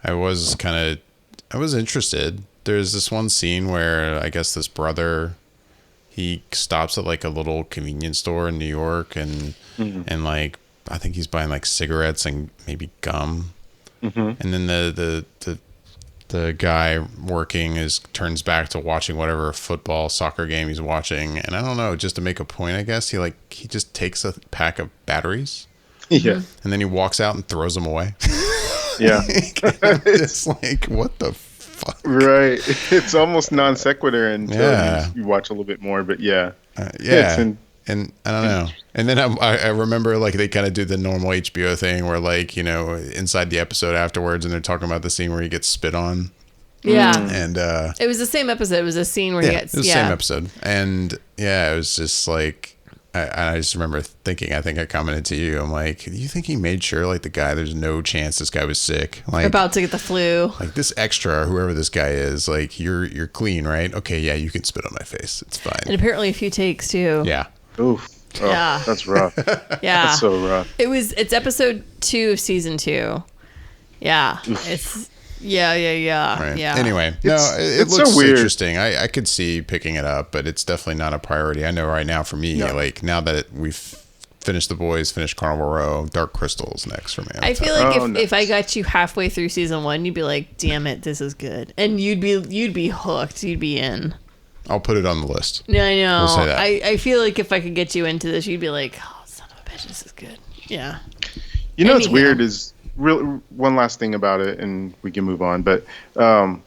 I was interested. There's this one scene where I guess this brother, he stops at like a little convenience store in New York, and like I think he's buying like cigarettes and maybe gum, and then the guy working turns back to watching whatever soccer game he's watching, and I don't know, just to make a point, I guess he just takes a pack of batteries. Yeah. And then he walks out and throws them away. Yeah. It's like, what the fuck? Right. It's almost non sequitur until you watch a little bit more, but yeah. And I don't know. And then I remember like they kind of do the normal HBO thing where like, inside the episode afterwards and they're talking about the scene where he gets spit on. Yeah. And it was the same episode. It was a scene where he gets... It was the same episode. And it was just like... I just remember thinking, I think I commented to you, I'm like, do you think he made sure like there's no chance this guy was sick? Like about to get the flu. Like this extra, whoever this guy is, like you're clean, right? Okay, yeah, you can spit on my face. It's fine. And apparently a few takes too. Yeah. Oof. Oh, yeah. That's rough. Yeah. That's so rough. It's episode 2 of season 2. Yeah. It's Yeah. Right. Yeah. Anyway, it looks so interesting. I could see picking it up, but it's definitely not a priority. I know right now for me, like now that we've finished The Boys, finished Carnival Row, Dark Crystal's next for me. I feel like if I got you halfway through season 1, you'd be like, "Damn it, this is good," and you'd be hooked. You'd be in. I'll put it on the list. Yeah, I know. We'll say that. I feel like if I could get you into this, you'd be like, "Oh, son of a bitch, this is good." Yeah. What's weird is. One last thing about it, and we can move on. But I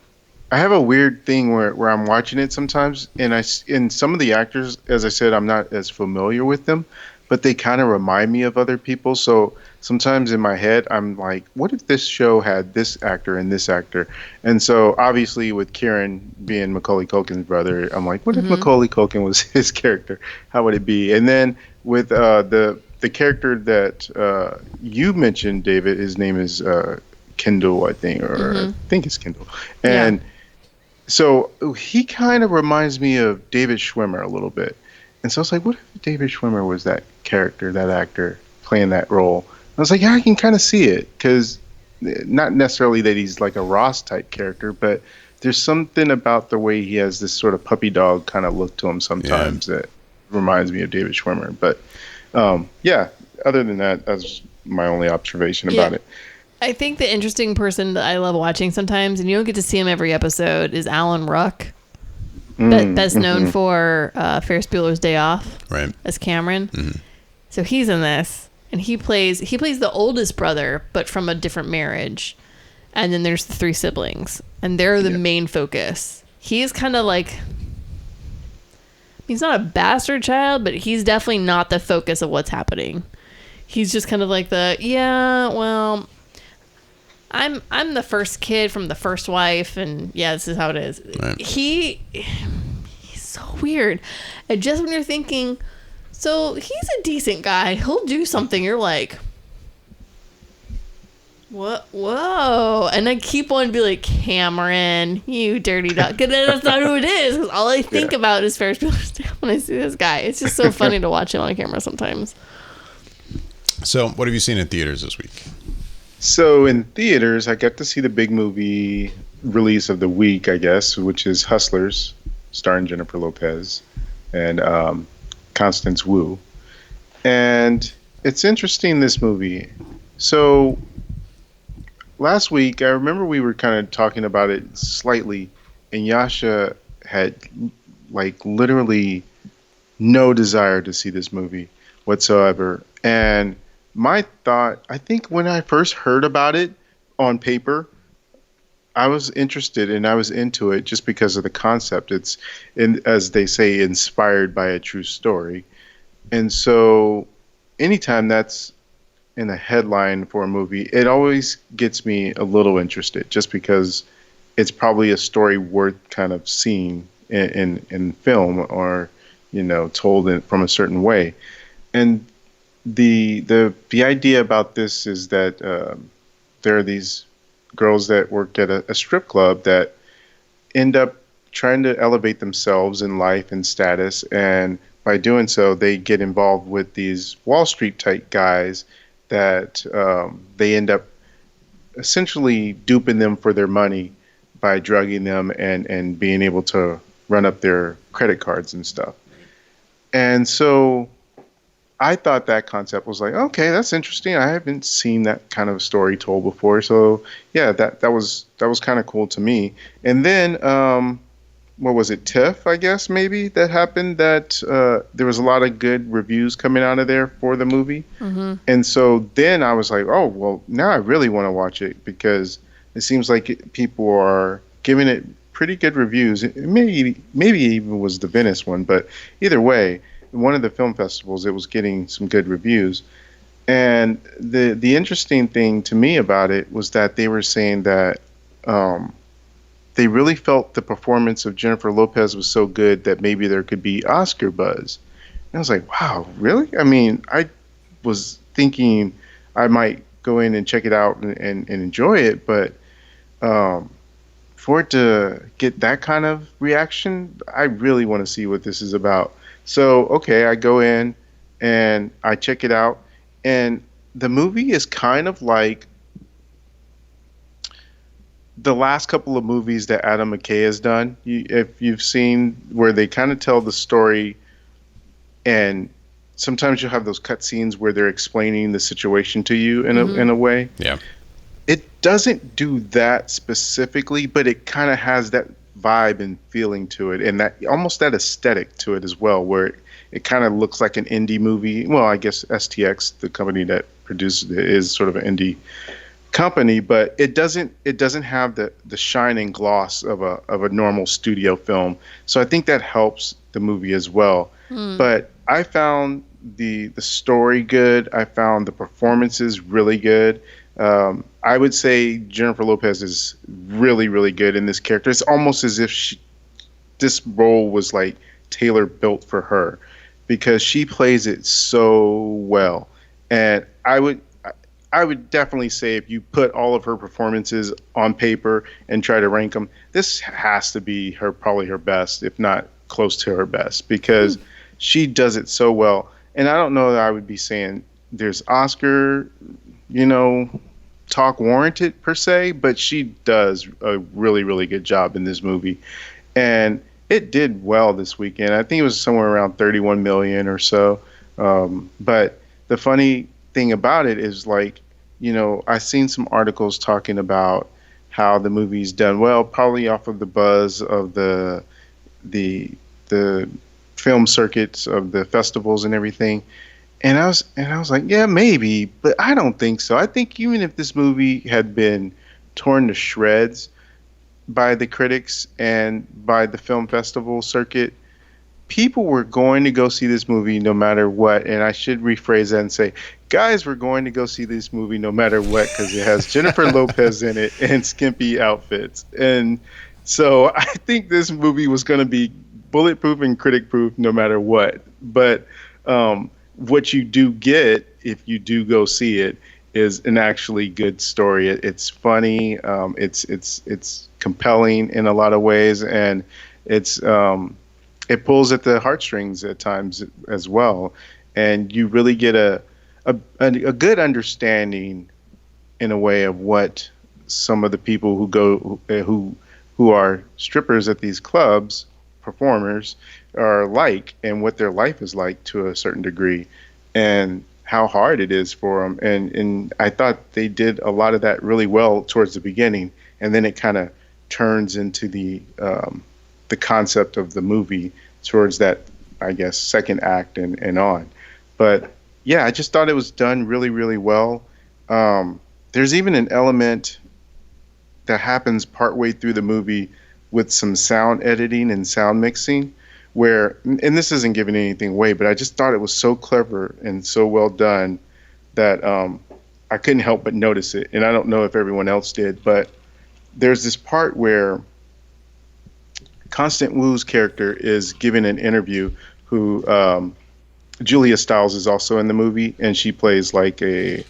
have a weird thing where I'm watching it sometimes, and some of the actors, as I said, I'm not as familiar with them, but they kind of remind me of other people. So sometimes in my head, I'm like, what if this show had this actor and this actor? And so obviously with Kieran being Macaulay Culkin's brother, I'm like, what if Macaulay Culkin was his character? How would it be? And then with the character that you mentioned, David, his name is Kendall, I think, or I think it's Kendall. And so he kind of reminds me of David Schwimmer a little bit. And so I was like, what if David Schwimmer was that character, that actor playing that role? I was like, yeah, I can kind of see it, because not necessarily that he's like a Ross type character, but there's something about the way he has this sort of puppy dog kind of look to him sometimes that reminds me of David Schwimmer. But other than that, that's my only observation about it. I think the interesting person that I love watching sometimes, and you don't get to see him every episode, is Alan Ruck. Best known for Ferris Bueller's Day Off, right? As Cameron. So he's in this, and he plays the oldest brother, but from a different marriage. And then there's the 3 siblings, and they're the main focus. He is kind of like, he's not a bastard child, but he's definitely not the focus of what's happening. He's just kind of like I'm the first kid from the first wife, and this is how it is. Right. He's so weird. And just when you're thinking, so he's a decent guy, he'll do something, you're like, What? Whoa! And I keep wanting to be like, Cameron, you dirty dog. Because that's not who it is. Because all I think about is Ferris Bueller's when I see this guy. It's just so funny to watch him on camera sometimes. So, what have you seen in theaters this week? So in theaters, I got to see the big movie release of the week, I guess, which is Hustlers, starring Jennifer Lopez and Constance Wu. And it's interesting, this movie. So last week, I remember we were kind of talking about it slightly, and Yasha had like literally no desire to see this movie whatsoever. And my thought, I think when I first heard about it on paper, I was interested and I was into it just because of the concept. It's, as they say, inspired by a true story. And so anytime that's in a headline for a movie, it always gets me a little interested just because it's probably a story worth kind of seeing in film or, told from a certain way. And the idea about this is that there are these girls that work at a strip club that end up trying to elevate themselves in life and status, and by doing so, they get involved with these Wall Street type guys that they end up essentially duping them for their money by drugging them and being able to run up their credit cards and stuff. And so I thought that concept was like, okay, that's interesting. I haven't seen that kind of story told before. So yeah, that was kind of cool to me. And then, what was it? TIFF, I guess, maybe that happened, that there was a lot of good reviews coming out of there for the movie. Mm-hmm. And so then I was like, oh, well, now I really want to watch it because it seems like people are giving it pretty good reviews. Maybe even was the Venice one, but either way, one of the film festivals, it was getting some good reviews. And the interesting thing to me about it was that they were saying that they really felt the performance of Jennifer Lopez was so good that maybe there could be Oscar buzz. And I was like, wow, really? I mean, I was thinking I might go in and check it out and enjoy it, but for it to get that kind of reaction, I really want to see what this is about. So, okay, I go in and I check it out, and the movie is kind of like the last couple of movies that Adam McKay has done. If you've seen where they kind of tell the story, and sometimes you'll have those cut scenes where they're explaining the situation to you in a way. Yeah. It doesn't do that specifically, but it kind of has that vibe and feeling to it, and that almost that aesthetic to it as well, where it kind of looks like an indie movie. Well, I guess STX, the company that produces it, is sort of an indie company, but it doesn't have the shine and gloss of a normal studio film. So I think that helps the movie as well. But I found the story good. I found the performances really good. I would say Jennifer Lopez is really, really good in this character. It's almost as if this role was like tailor built for her, because she plays it so well. And I would definitely say if you put all of her performances on paper and try to rank them, this has to be probably her best, if not close to her best, because she does it so well. And I don't know that I would be saying there's Oscar, talk warranted per se, but she does a really, really good job in this movie. And it did well this weekend. I think it was somewhere around 31 million or so. But the funny thing about it is, like, I've seen some articles talking about how the movie's done well, probably off of the buzz of the film circuits of the festivals and everything. And I was like, yeah, maybe, but I don't think so. I think even if this movie had been torn to shreds by the critics and by the film festival circuit, people were going to go see this movie no matter what. And I should rephrase that and say, guys were going to go see this movie no matter what, because it has Jennifer Lopez in it and skimpy outfits. And so I think this movie was going to be bulletproof and critic proof no matter what. But what you do get if you do go see it is an actually good story. It's funny. It's compelling in a lot of ways, and it pulls at the heartstrings at times as well. And you really get a good understanding in a way of what some of the people who are strippers at these clubs, performers, are like, and what their life is like to a certain degree, and how hard it is for them. And I thought they did a lot of that really well towards the beginning, and then it kind of turns into the concept of the movie towards that, I guess, second act and on. But yeah, I just thought it was done really, really well. There's even an element that happens partway through the movie with some sound editing and sound mixing where, and this isn't giving anything away, but I just thought it was so clever and so well done that I couldn't help but notice it. And I don't know if everyone else did, but there's this part where Constance Wu's character is giving an interview who Julia Stiles is also in the movie, and she plays like a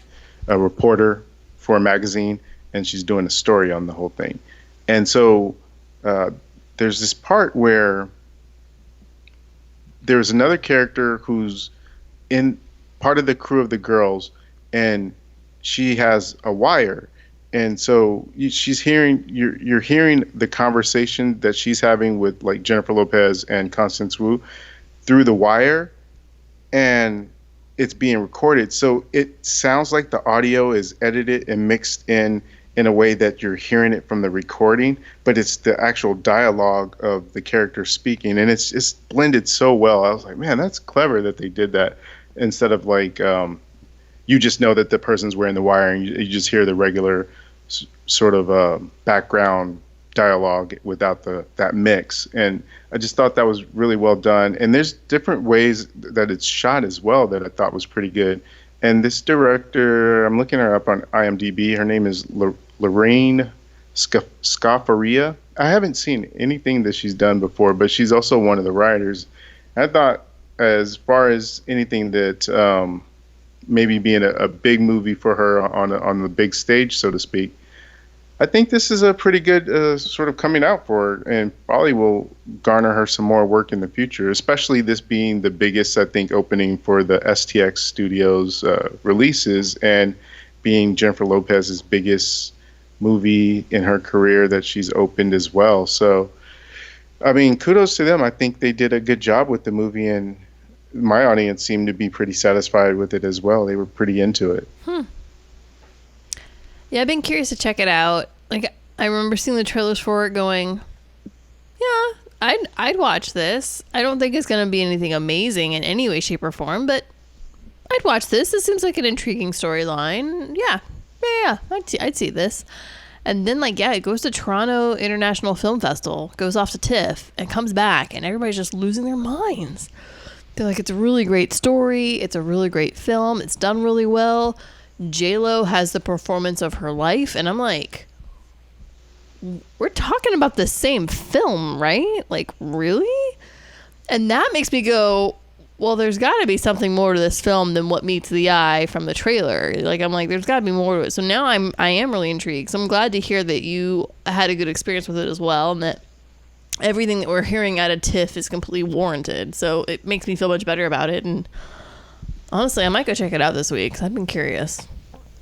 reporter for a magazine, and she's doing a story on the whole thing. And so there's this part where there's another character who's in part of the crew of the girls, and she has a wire. And so you're hearing the conversation that she's having with like Jennifer Lopez and Constance Wu through the wire, and it's being recorded. So it sounds like the audio is edited and mixed in a way that you're hearing it from the recording, but it's the actual dialogue of the character speaking, and it's blended so well. I was like, man, that's clever that they did that, instead of like you just know that the person's wearing the wire and you just hear the regular sort of background dialogue without that mix. And I just thought that was really well done. And there's different ways that it's shot as well that I thought was pretty good. And this director, I'm looking her up on IMDb. Her name is Lorraine Scafaria. I haven't seen anything that she's done before, but she's also one of the writers. I thought, as far as anything that maybe being a big movie for her on the big stage, so to speak, I think this is a pretty good sort of coming out for her, and probably will garner her some more work in the future, especially this being the biggest, I think, opening for the STX Studios releases, and being Jennifer Lopez's biggest movie in her career that she's opened as well. So, I mean, kudos to them. I think they did a good job with the movie, and my audience seemed to be pretty satisfied with it as well. They were pretty into it. Yeah, I've been curious to check it out. Like, I remember seeing the trailers for it going, yeah, I'd watch this. I don't think it's going to be anything amazing in any way, shape, or form, but I'd watch this. This seems like an intriguing storyline. Yeah, I'd see this. And then, like, yeah, it goes to Toronto International Film Festival, goes off to TIFF, and comes back, and everybody's just losing their minds. They're like, it's a really great story. It's a really great film. It's done really well. J-Lo has the performance of her life, and I'm like, we're talking about the same film, right? Like, really? And that makes me go, well, there's got to be something more to this film than what meets the eye from the trailer. Like, I'm like, there's got to be more to it. So now I am really intrigued. So I'm glad to hear that you had a good experience with it as well, and that everything that we're hearing out of TIFF is completely warranted. So it makes me feel much better about it. And honestly, I might go check it out this week, because I've been curious.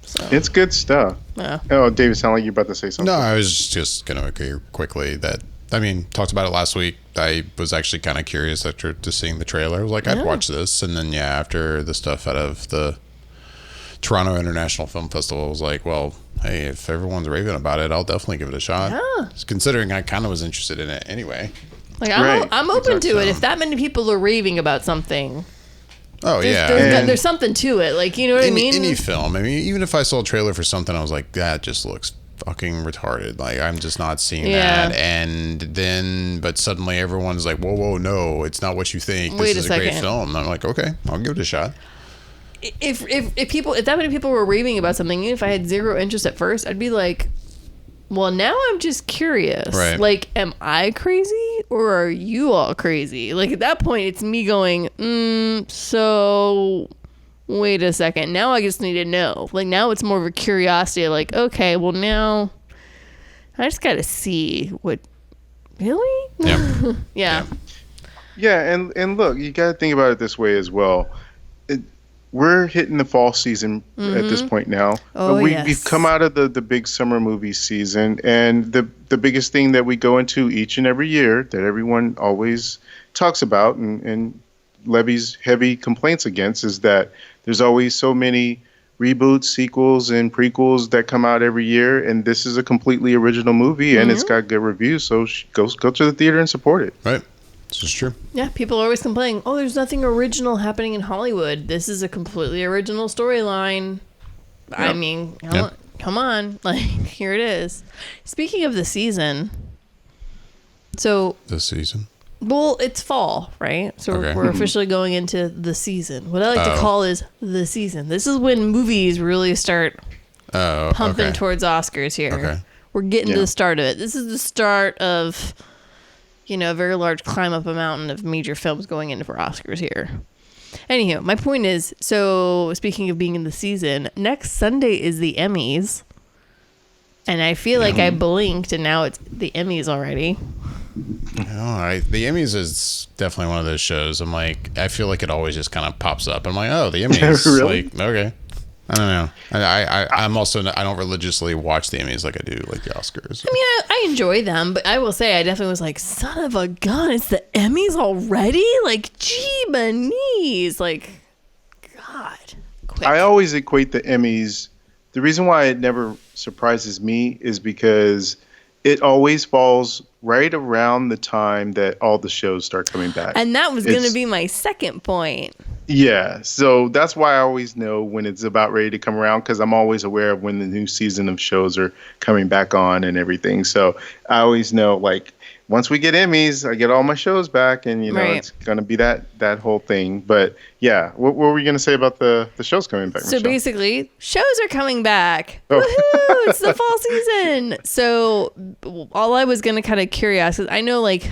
So. It's good stuff. Yeah. Oh, David, sound like you're about to say something. No, I was just going to agree quickly that, I mean, talked about it last week. I was actually kind of curious after just seeing the trailer. I was like, I'd watch this. And then, after the stuff out of the Toronto International Film Festival, I was like, well, hey, if everyone's raving about it, I'll definitely give it a shot. Yeah. Considering I kind of was interested in it anyway. Like, I'm open to it. If that many people are raving about something. Oh, there's something to it. Like, you know what I mean? Any film. I mean, even if I saw a trailer for something, I was like, that just looks fucking retarded. Like, I'm just not seeing that. And then, but suddenly everyone's like, whoa, no, it's not what you think. This is a great film. And I'm like, okay, I'll give it a shot. If that many people were raving about something, even if I had zero interest at first, I'd be like, well, now I'm just curious. Right. Like, am I crazy or are you all crazy? Like, at that point, it's me going, so wait a second, now I just need to know. Like, now it's more of a curiosity, like, okay, well, now I just gotta see what, really? Yeah. Yeah. Yeah, and look, you got to think about it this way as well. We're hitting the fall season at this point now. Oh, yes. We've come out of the big summer movie season, and the biggest thing that we go into each and every year that everyone always talks about and levies heavy complaints against is that there's always so many reboots, sequels, and prequels that come out every year, and this is a completely original movie, and it's got good reviews, so go to the theater and support it. Right. This is true. Yeah, people are always complaining, oh, there's nothing original happening in Hollywood. This is a completely original storyline. Yeah. I mean, come on. Like, here it is. Speaking of the season, so... The season? Well, it's fall, right? So okay. we're officially going into the season. What I like to call is the season. This is when movies really start pumping towards Oscars here. Okay. We're getting to the start of it. This is the start of... a very large climb up a mountain of major films going in for Oscars here. Anywho, my point is, so speaking of being in the season, next Sunday is the Emmys. And I feel like I blinked and now it's the Emmys already. The Emmys is definitely one of those shows. I'm like, I feel like it always just kind of pops up. I'm like, oh, the Emmys. Really? Like, okay. I don't know. I'm also, I don't religiously watch the Emmys like I do like the Oscars. I mean, I enjoy them, but I will say I definitely was like, son of a gun, it's the Emmys already? Like, gee, knees. Like, God. Quick. I always equate the Emmys. The reason why it never surprises me is because it always falls right around the time that all the shows start coming back. And that was going to be my second point. Yeah, so that's why I always know when it's about ready to come around, because I'm always aware of when the new season of shows are coming back on and everything. So I always know, like, once we get Emmys, I get all my shows back, and it's going to be that whole thing. But yeah, what were we going to say about the shows coming back? So Michelle? Basically, shows are coming back. Oh. Woohoo! It's the fall season. So all I was going to kind of curious is I know, like,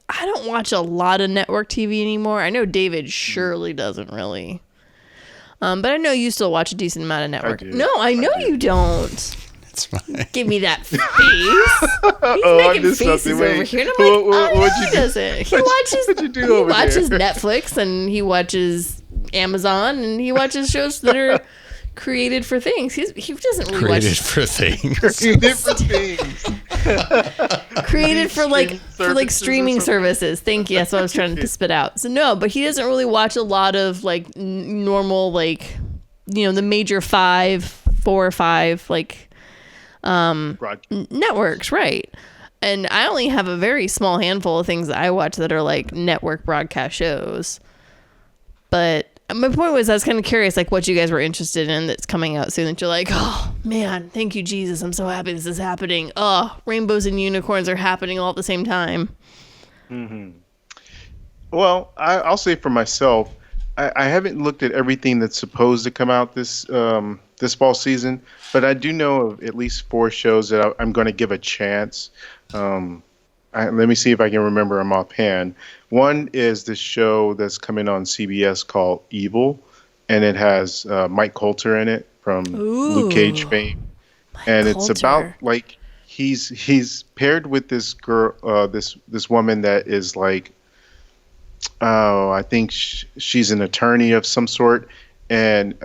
I don't watch a lot of network TV anymore. I know David surely doesn't really. But I know you still watch a decent amount of network. No, I know you don't. It's fine. Give me that face. He's making faces over here. And I'm like, he doesn't. He watches Netflix, and he watches Amazon, and he watches shows that are created for things. He doesn't really created for things. Created for things. Created for streaming services. Thank you. That's what I was trying to spit out. So no, but he doesn't really watch a lot of like normal, like, the major 4 or 5 like networks, right? And I only have a very small handful of things that I watch that are like network broadcast shows. But my point was, I was kind of curious, like, what you guys were interested in that's coming out soon that you're like, oh, man, thank you, Jesus. I'm so happy this is happening. Oh, rainbows and unicorns are happening all at the same time. Mm-hmm. Well, I'll say for myself, I haven't looked at everything that's supposed to come out this fall season, but I do know of at least 4 shows that I'm going to give a chance. Let me see if I can remember them offhand. One is this show that's coming on CBS called Evil, and it has Mike Coulter in it from Luke Cage fame. And it's about, like, he's paired with this girl, this woman that is like, I think she's an attorney of some sort, and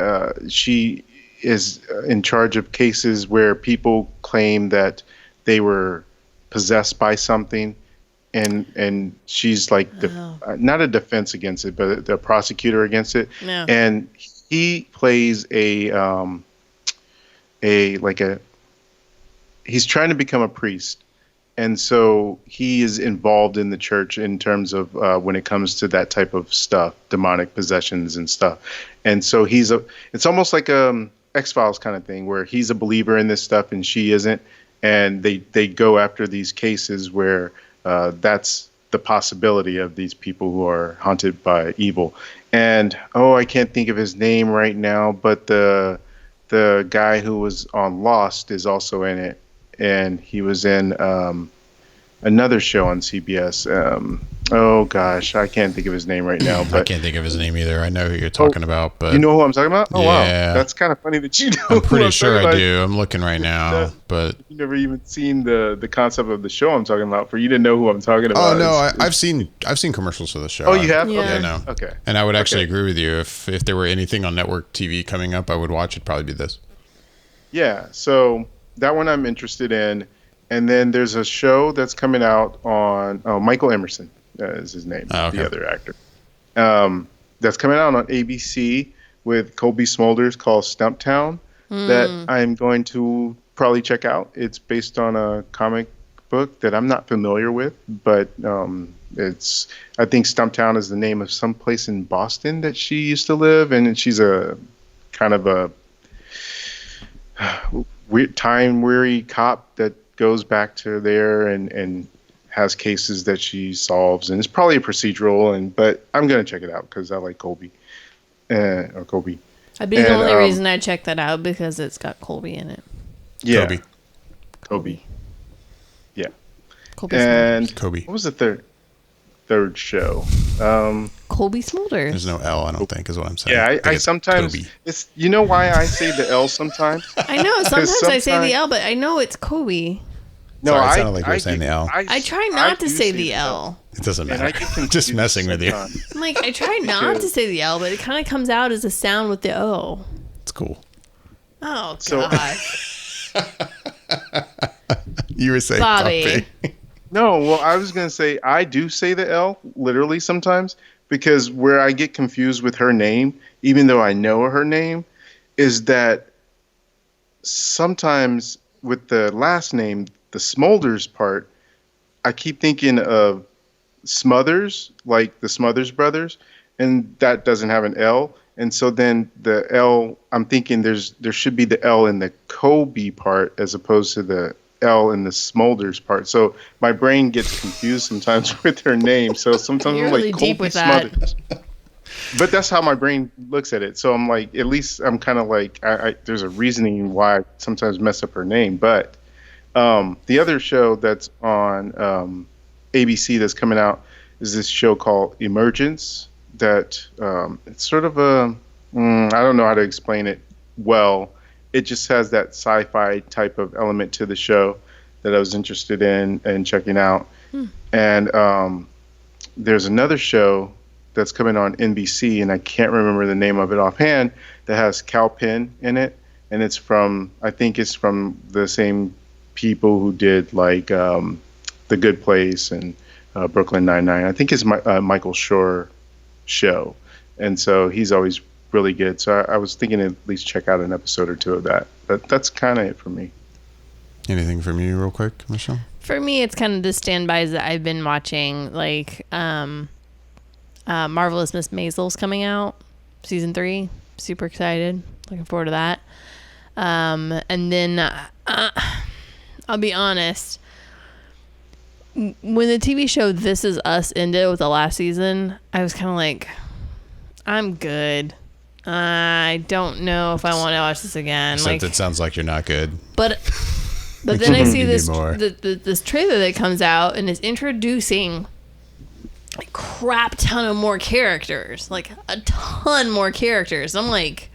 she is in charge of cases where people claim that they were possessed by something, and she's like not a defense against it, but the prosecutor against it. Yeah. And he plays he's trying to become a priest, and so he is involved in the church in terms of when it comes to that type of stuff, demonic possessions and stuff. And so it's almost like X-Files kind of thing, where he's a believer in this stuff and she isn't. And they go after these cases where that's the possibility of these people who are haunted by evil. And I can't think of his name right now, but the guy who was on Lost is also in it, and he was in another show on CBS. Oh gosh, I can't think of his name right now. But I can't think of his name either. I know who you're talking about, but you know who I'm talking about? Oh yeah. Wow, that's kind of funny that you know. I'm pretty sure I do. I'm looking right now, but you never even seen the concept of the show I'm talking about. For you to know who I'm talking about. Oh no, I've seen commercials for the show. Oh, you have? Yeah. Okay. Yeah, no. Okay. And I would actually agree with you. If there were anything on network TV coming up, I would watch. It'd probably be this. Yeah. So that one I'm interested in, and then there's a show that's coming out on Michael Emerson is his name, the other actor. That's coming out on ABC with Colby Smulders called Stumptown that I'm going to probably check out. It's based on a comic book that I'm not familiar with, but I think Stumptown is the name of some place in Boston that she used to live, and she's a kind of a time-weary cop that goes back to there and has cases that she solves, and it's probably a procedural. But I'm gonna check it out because I like Colby. Colby. That'd be the only reason I'd check that out, because it's got Colby in it. Yeah, Colby. Yeah. Colby and Smulders. Kobe. What was the third show? Colby Smulders. There's no L, I don't think, is what I'm saying. Yeah, I sometimes Kobe. it's why I say the L sometimes. I know sometimes I say the L, but I know it's Kobe. No, Sorry, it sounded like you were saying the L. I try not to say the L. It doesn't And matter. I get confused Just messing with you. sometimes. I'm like, I try not to say the L, but it kind of comes out as a sound with the O. It's cool. Oh, So- gosh. You were saying Bobby. Poppy. No, well, I was gonna say I do say the L literally sometimes, because where I get confused with her name, even though I know her name, is that sometimes with the last name, the Smulders part, I keep thinking of Smothers, like the Smothers brothers, and that doesn't have an L. And so then the L, I'm thinking there should be the L in the Kobe part as opposed to the L in the Smulders part. So my brain gets confused sometimes with her name. So sometimes You're I'm really like deep Kobe with that. Smothers. But that's how my brain looks at it. So I'm like, at least I'm kind of like, there's a reasoning why I sometimes mess up her name. But the other show that's on ABC that's coming out is this show called Emergence. That it's sort of a, I don't know how to explain it well. It just has that sci-fi type of element to the show that I was interested in and checking out. And there's another show that's coming on NBC, and I can't remember the name of it offhand, that has Cal Penn in it. And I think it's from the same people who did like The Good Place and Brooklyn Nine-Nine. I think it's Michael Schur show. And so he's always really good. So I was thinking at least check out an episode or two of that. But that's kind of it for me. Anything from you real quick, Michelle? For me, it's kind of the standbys that I've been watching, like Marvelous Miss Maisel's coming out, season 3. Super excited. Looking forward to that. And then I'll be honest, when the TV show This Is Us ended with the last season, I was kind of like, I'm good. I don't know if I want to watch this again. Except it sounds like you're not good. But then I see You this need more. this trailer that comes out and is introducing a crap ton of more characters, like a ton more characters. I'm like,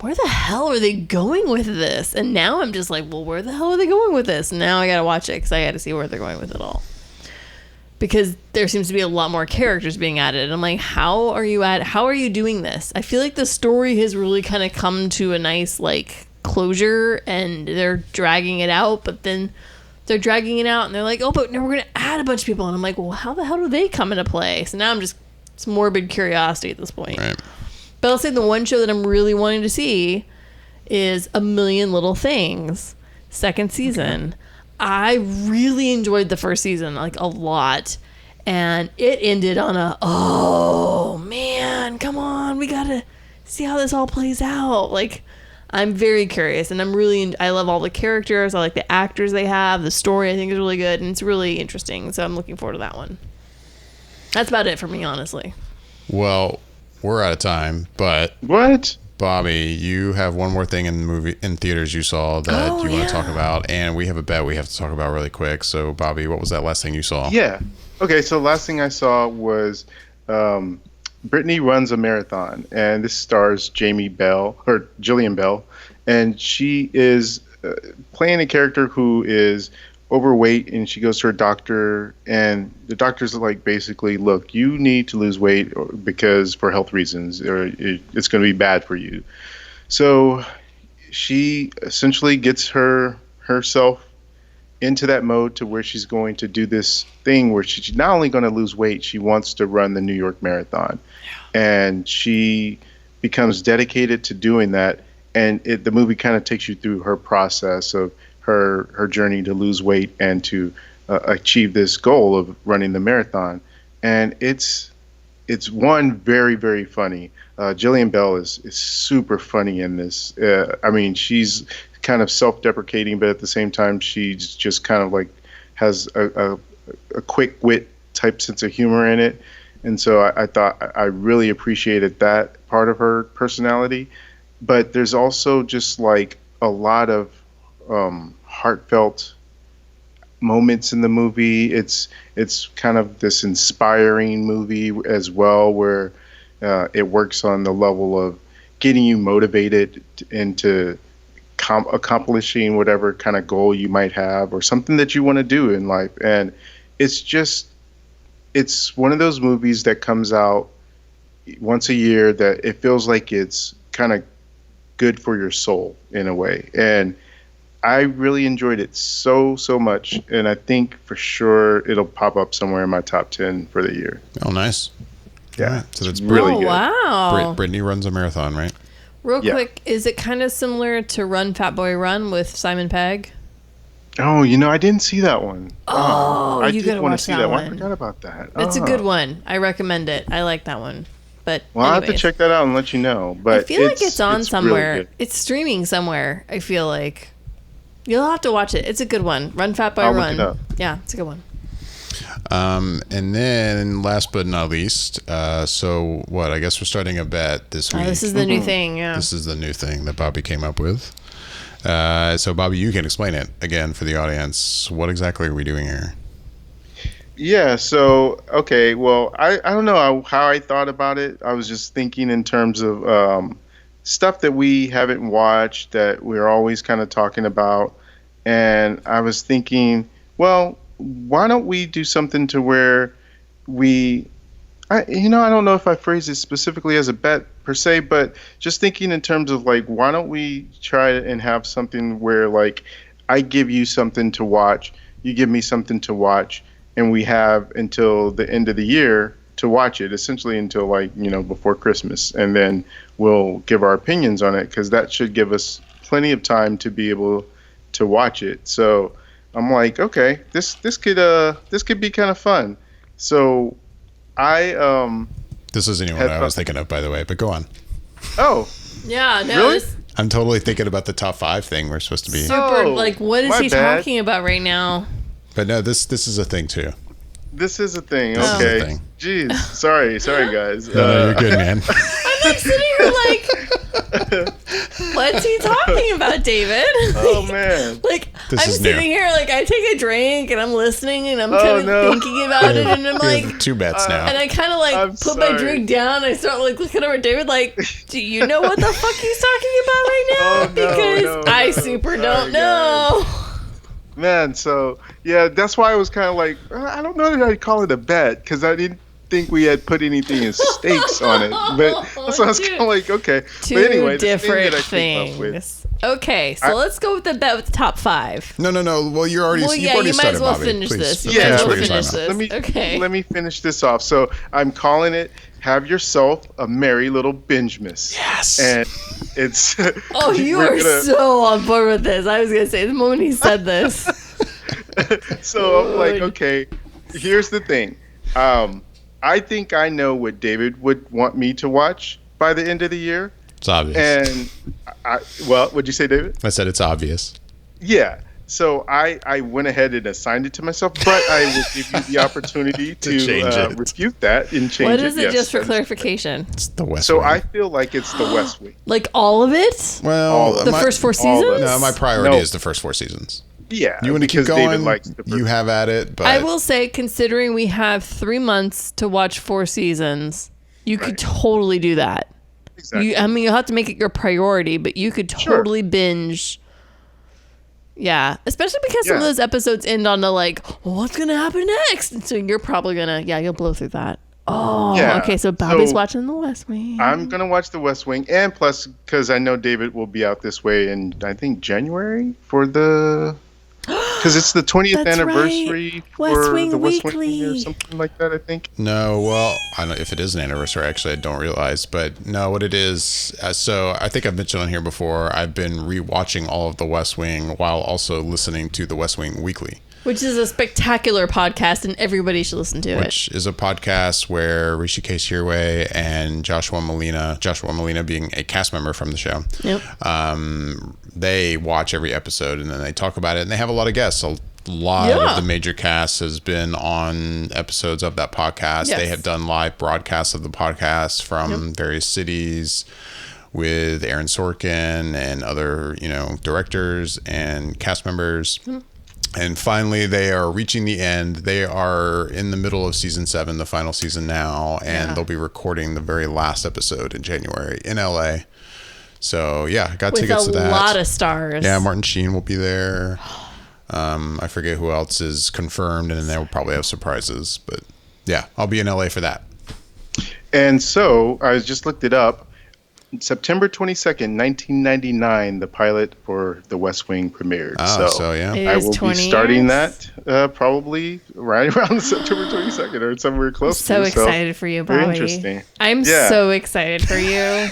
where the hell are they going with this? And now I'm just like, well, where the hell are they going with this? And now I gotta watch it because I gotta see where they're going with it all. Because there seems to be a lot more characters being added. And I'm like, how are you doing this? I feel like the story has really kind of come to a nice like closure, and they're dragging it out, but then they're dragging it out and they're like, oh, but now we're gonna add a bunch of people. And I'm like, well, how the hell do they come into play? So now I'm just, it's morbid curiosity at this point. Right. But I'll say the one show that I'm really wanting to see is A Million Little Things, second season. Okay. I really enjoyed the first season, like a lot. And it ended on a, oh man, come on, we gotta see how this all plays out. Like, I'm very curious, and I love all the characters. I like the actors they have. The story I think is really good, and it's really interesting. So I'm looking forward to that one. That's about it for me, honestly. Well, we're out of time, but What? Bobby, you have one more thing in theaters you saw that you want to talk about, and we have a bet we have to talk about really quick. So, Bobby, what was that last thing you saw? Yeah. Okay, so the last thing I saw was Brittany Runs a Marathon, and this stars Jillian Bell, and she is playing a character who is overweight, and she goes to her doctor, and the doctor's like, basically, look, you need to lose weight because for health reasons, or it's going to be bad for you. So she essentially gets herself into that mode to where she's going to do this thing where she's not only going to lose weight, she wants to run the New York Marathon, and she becomes dedicated to doing that. And the movie kind of takes you through her process of her journey to lose weight and to achieve this goal of running the marathon. And it's one, very, very funny. Jillian Bell is super funny in this. I mean, she's kind of self-deprecating, but at the same time, she's just kind of like has a quick wit type sense of humor in it. And so I thought I really appreciated that part of her personality. But there's also just like a lot of heartfelt moments in the movie. It's kind of this inspiring movie as well, where it works on the level of getting you motivated into accomplishing whatever kind of goal you might have or something that you want to do in life. And it's one of those movies that comes out once a year that it feels like it's kind of good for your soul in a way. And I really enjoyed it so much, and I think for sure it'll pop up somewhere in my top 10 for the year. Oh, nice. Yeah, right. So that's really good. Wow. Brittany Runs a Marathon, right? Real quick, is it kind of similar to Run Fat Boy Run with Simon Pegg? Oh, I didn't see that one. I you gotta want to watch see that one. I forgot about that. It's a good one. I recommend it. I like that one. But I'll have to check that out and let you know. But I feel like it's on somewhere. Really, it's streaming somewhere. I feel like you'll have to watch it. It's a good one. Run Fat Boy I'll Run. look it up. Yeah, it's a good one. And then last but not least, so what? I guess we're starting a bet this week. This is the new thing. Yeah. This is the new thing that Bobby came up with. So Bobby, you can explain it again for the audience. What exactly are we doing here? Yeah, so, okay, well, I don't know how I thought about it. I was just thinking in terms of stuff that we haven't watched that we're always kind of talking about. And I was thinking, well, why don't we do something to where I don't know if I phrased it specifically as a bet per se, but just thinking in terms of like, why don't we try and have something where like I give you something to watch, you give me something to watch, and we have until the end of the year to watch it, essentially until before Christmas, and then we'll give our opinions on it, because that should give us plenty of time to be able to watch it. So I'm like, okay, this could be kind of fun. So this isn't even what I was thinking of, by the way, but go on. Oh. Yeah, no. Really? I'm totally thinking about the top 5 thing we're supposed to be. Super, what is he talking about right now? But no, this is a thing too. This is a thing. This okay. is a thing. Jeez. Sorry, guys. No, you're good, man. I'm like sitting here like, what's he talking about, David? Oh man. I'm sitting here like I take a drink and I'm listening and I'm kind of thinking about it, and I'm like 2 bets now. And I kind of put my drink down. I start looking over at David like, do you know what the fuck he's talking about right now? Because I super don't know. Man, so yeah, that's why I was kind of like, I don't know that I'd call it a bet, because I didn't think we had put anything in stakes on it. But so I was kind of like, okay. Two but anyway, different things. Okay, so let's go with the bet with the top 5. No. Well, you've already you might as well Bobby. finish Please. this. Yeah, Let me finish this off. So I'm calling it "Have Yourself a Merry Little Bingemas." Yes. And it's. Oh, you are so on board with this. I was gonna say the moment he said this. So I'm like, okay, here's the thing. I think I know what David would want me to watch by the end of the year. It's obvious. And what'd you say, David? I said it's obvious. Yeah. So I went ahead and assigned it to myself, but I will give you the opportunity to refute that and change it. What is it, just for clarification? It's the West So Wing. I feel like it's the West Wing. Like all of it? Well, the first 4 seasons? No, my priority is the first 4 seasons. Yeah. You want to keep going? You have at it. But I will say, considering we have 3 months to watch 4 seasons, you could totally do that. Exactly. You'll have to make it your priority, but you could totally binge. Yeah, especially because some of those episodes end on the like, well, what's going to happen next? And so you're probably going to, you'll blow through that. Oh, okay. So Bobby's watching The West Wing. I'm going to watch The West Wing. And plus, because I know David will be out this way in, I think, January for the... Because it's the 20th anniversary for the West Wing or something like that, I think. No, well, I don't know if it is an anniversary. Actually, I don't realize. But no, what it is, so I think I've mentioned on here before, I've been rewatching all of The West Wing while also listening to The West Wing Weekly. Which is a spectacular podcast, and everybody should listen to it. Which is a podcast where Rishikesh Hirway and Joshua Malina being a cast member from the show, they watch every episode and then they talk about it, and they have a lot of guests. A lot of the major cast has been on episodes of that podcast. Yes. They have done live broadcasts of the podcast from various cities with Aaron Sorkin and other, directors and cast members. And finally, they are reaching the end. They are in the middle of season 7, the final season now, and they'll be recording the very last episode in January in LA. So, I got tickets to that. With a lot of stars. Yeah, Martin Sheen will be there. I forget who else is confirmed, and then they'll probably have surprises. But, I'll be in LA for that. And so, I just looked it up. September 22nd, 1999, the pilot for The West Wing premiered. I will be starting that probably right around September 22nd or somewhere close. So excited for you, Bobby. Very interesting. I'm so excited for you.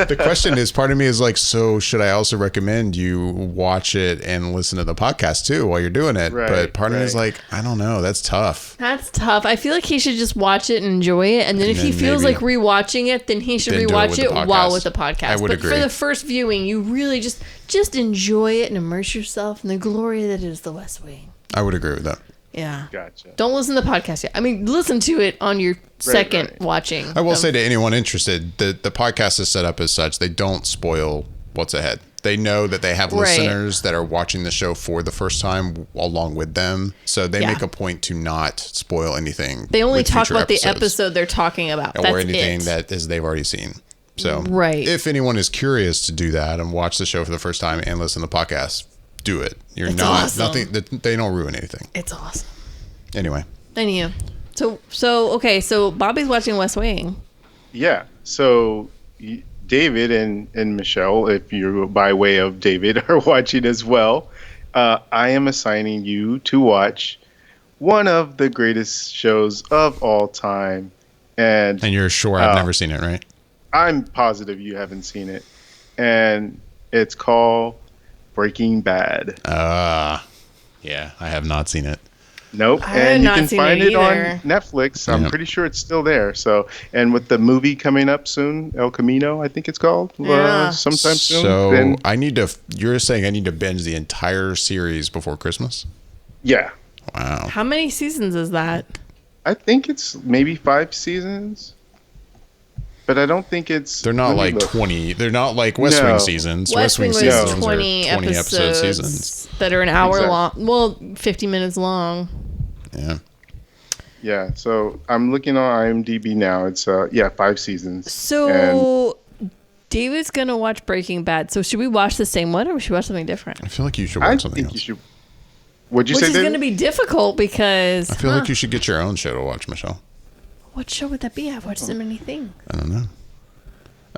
The question is, part of me is like, so should I also recommend you watch it and listen to the podcast too while you're doing it? Right, but part of me is like, I don't know. That's tough. That's tough. I feel like he should just watch it and enjoy it. And then if he feels like rewatching it, then he should rewatch it while with the podcast. I would agree. For the first viewing, you really just enjoy it and immerse yourself in the glory that is The West Wing. I would agree with that. Yeah. Gotcha. Don't listen to the podcast yet. I mean, listen to it on your second watching. I will say to anyone interested, the podcast is set up as such. They don't spoil what's ahead. They know that they have listeners that are watching the show for the first time along with them. So they make a point to not spoil anything. They only talk about the episode they're talking about. Or anything that is they've already seen. So if anyone is curious to do that and watch the show for the first time and listen to the podcast, do it. It's nothing. They don't ruin anything. It's awesome. Anyway. So Bobby's watching West Wing. Yeah. So David and Michelle, if you're by way of David, are watching as well. I am assigning you to watch one of the greatest shows of all time. And you're sure I've never seen it, right? I'm positive you haven't seen it. And it's called Breaking Bad. Yeah, I have not seen it. Nope. And you can find it on Netflix. I'm pretty sure it's still there. So, and with the movie coming up soon, El Camino, I think it's called, sometime soon. So you're saying I need to binge the entire series before Christmas? Yeah. Wow. How many seasons is that? I think it's maybe 5 seasons. But I don't think it's... They're not like 20. They're not like West Wing seasons. West Wing seasons 20 episode seasons that are an hour long. Well, 50 minutes long. Yeah. Yeah. So I'm looking on IMDb now. It's 5 seasons. So David's gonna watch Breaking Bad. So should we watch the same one or should we watch something different? I feel like you should watch something else. You should. What'd you say? Which is going to be difficult because I feel like you should get your own show to watch, Michelle. What show would that be? I've watched so many things. I don't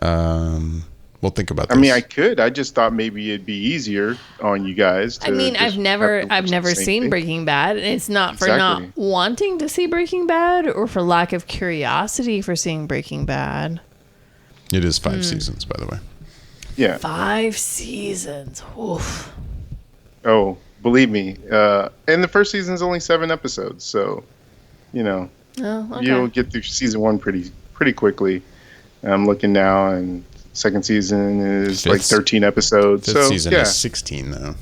know. We'll think about this. I mean, I could. I just thought maybe it'd be easier on you guys. I mean, I've never seen Breaking Bad. And it's not for not wanting to see Breaking Bad or for lack of curiosity for seeing Breaking Bad. It is 5 seasons, by the way. Yeah. 5 seasons. Oof. Oh, believe me. And the first season's only 7 episodes, so you'll get through season 1 pretty quickly. I'm looking now, and second season is like 13 episodes. Fifth season is 16 though.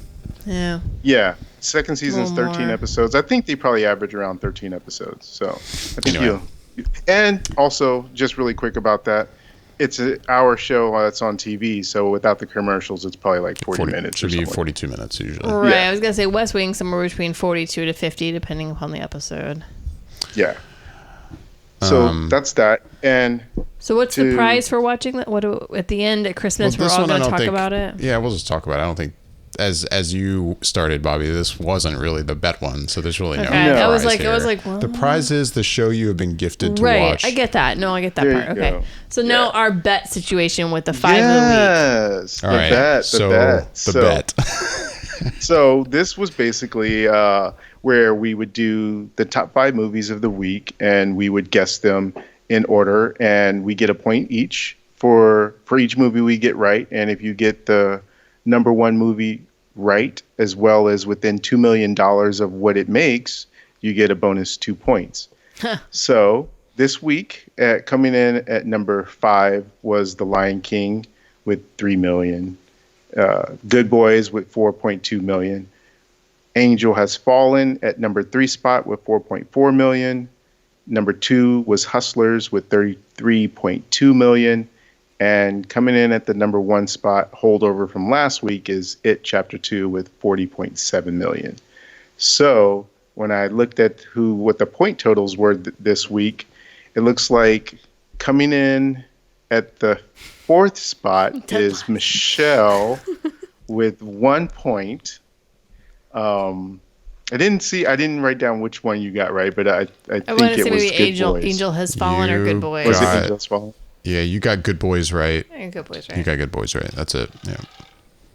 Yeah. Yeah. Second season's 13 more. episodes. I think they probably average around 13 episodes. So I think and also, just really quick about that, it's an hour show that's on TV. So without the commercials, it's probably like 40 minutes. Should be 42 minutes usually. Right. Yeah. I was going to say West Wing, somewhere between 42 to 50, depending upon the episode. Yeah. So that's that. And so what's the prize for watching that? What at the end at Christmas we're all going to talk about it? Yeah, we'll just talk about it. I don't think as you started, Bobby, this wasn't really the bet one, so there's really no prize I was here. like, well, the prize is the show you have been gifted to watch. I get that. No, I get that there part. Okay. Go. So now our bet situation with the 5 of the week. Yes. All right. The bet. So this was basically where we would do the top 5 movies of the week, and we would guess them in order, and we get a point each for each movie we get right. And if you get the number 1 movie right, as well as within $2 million of what it makes, you get a bonus 2 points. So this week, coming in at number 5 was The Lion King with 3 million. Good Boys with 4.2 million. Angel Has Fallen at number 3 spot with 4.4 million. Number 2 was Hustlers with 33.2 million. And coming in at the number 1 spot, holdover from last week, is It Chapter 2 with 40.7 million. So when I looked at what the point totals were this week, it looks like coming in at the 4th spot is Michelle with 1 point. I didn't write down which one you got right, but I think it was Good Boys. Angel Has Fallen or Good Boys. Was it Angel Has Fallen? Yeah, you got Good Boys right. Good Boys right. You got Good Boys right. That's it. Yeah.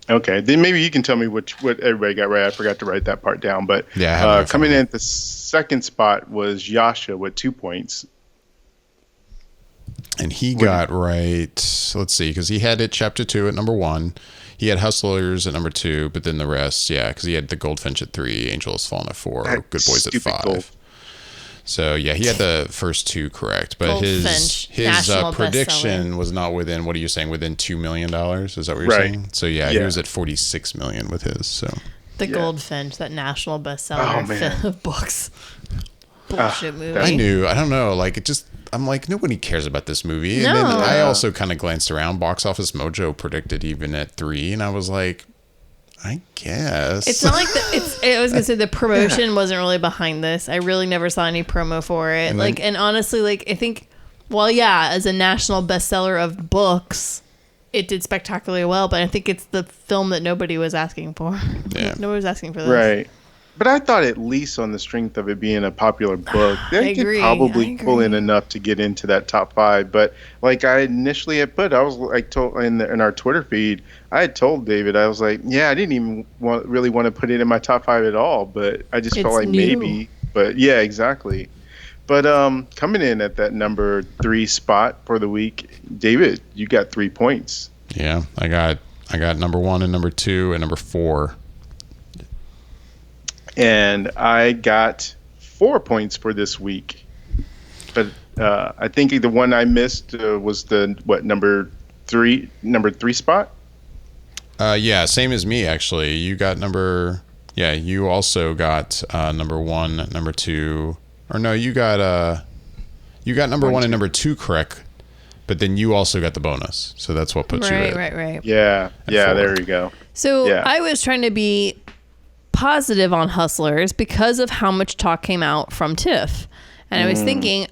Okay, then maybe you can tell me what everybody got right. I forgot to write that part down. But coming in at the 2nd spot was Yasha with 2 points. And he got right, let's see, because he had It Chapter 2 at number 1. He had Hustlers at number 2, but then the rest, because he had The Goldfinch at 3, Angel Has Fallen at 4, Good Boys at 5. Gold. So, yeah, he had the first 2 correct. But his prediction was not within, what are you saying, within $2 million? Is that what you're saying? So, he was at 46 million with his. So The Goldfinch, that national bestseller of books. Bullshit movie. I don't know, I'm like, nobody cares about this movie. And then I also kind of glanced around. Box Office Mojo predicted even at 3, and I was like, I guess. It's not like I was gonna say the promotion wasn't really behind this. I really never saw any promo for it. And honestly, I think, as a national bestseller of books, it did spectacularly well. But I think it's the film that nobody was asking for. Yeah. Nobody was asking for this. Right. But I thought at least on the strength of it being a popular book, they could probably pull in enough to get into that top 5. But like I initially had put, I was like told in our Twitter feed, I had told David, I was like, I didn't even really want to put it in my top 5 at all, but I just felt like maybe. But yeah, exactly. But coming in at that number 3 spot for the week, David, you got 3 points. Yeah, I got number 1 and number 2 and number 4. And I got 4 points for this week. But I think the one I missed was the number 3 spot? Same as me, actually. You got you also got number 1, number 2. Or no, you got number 1 and number 2 correct. But then you also got the bonus. So that's what puts you at. Right. Yeah, there you go. So I was trying to be positive on Hustlers because of how much talk came out from TIFF. And I was thinking,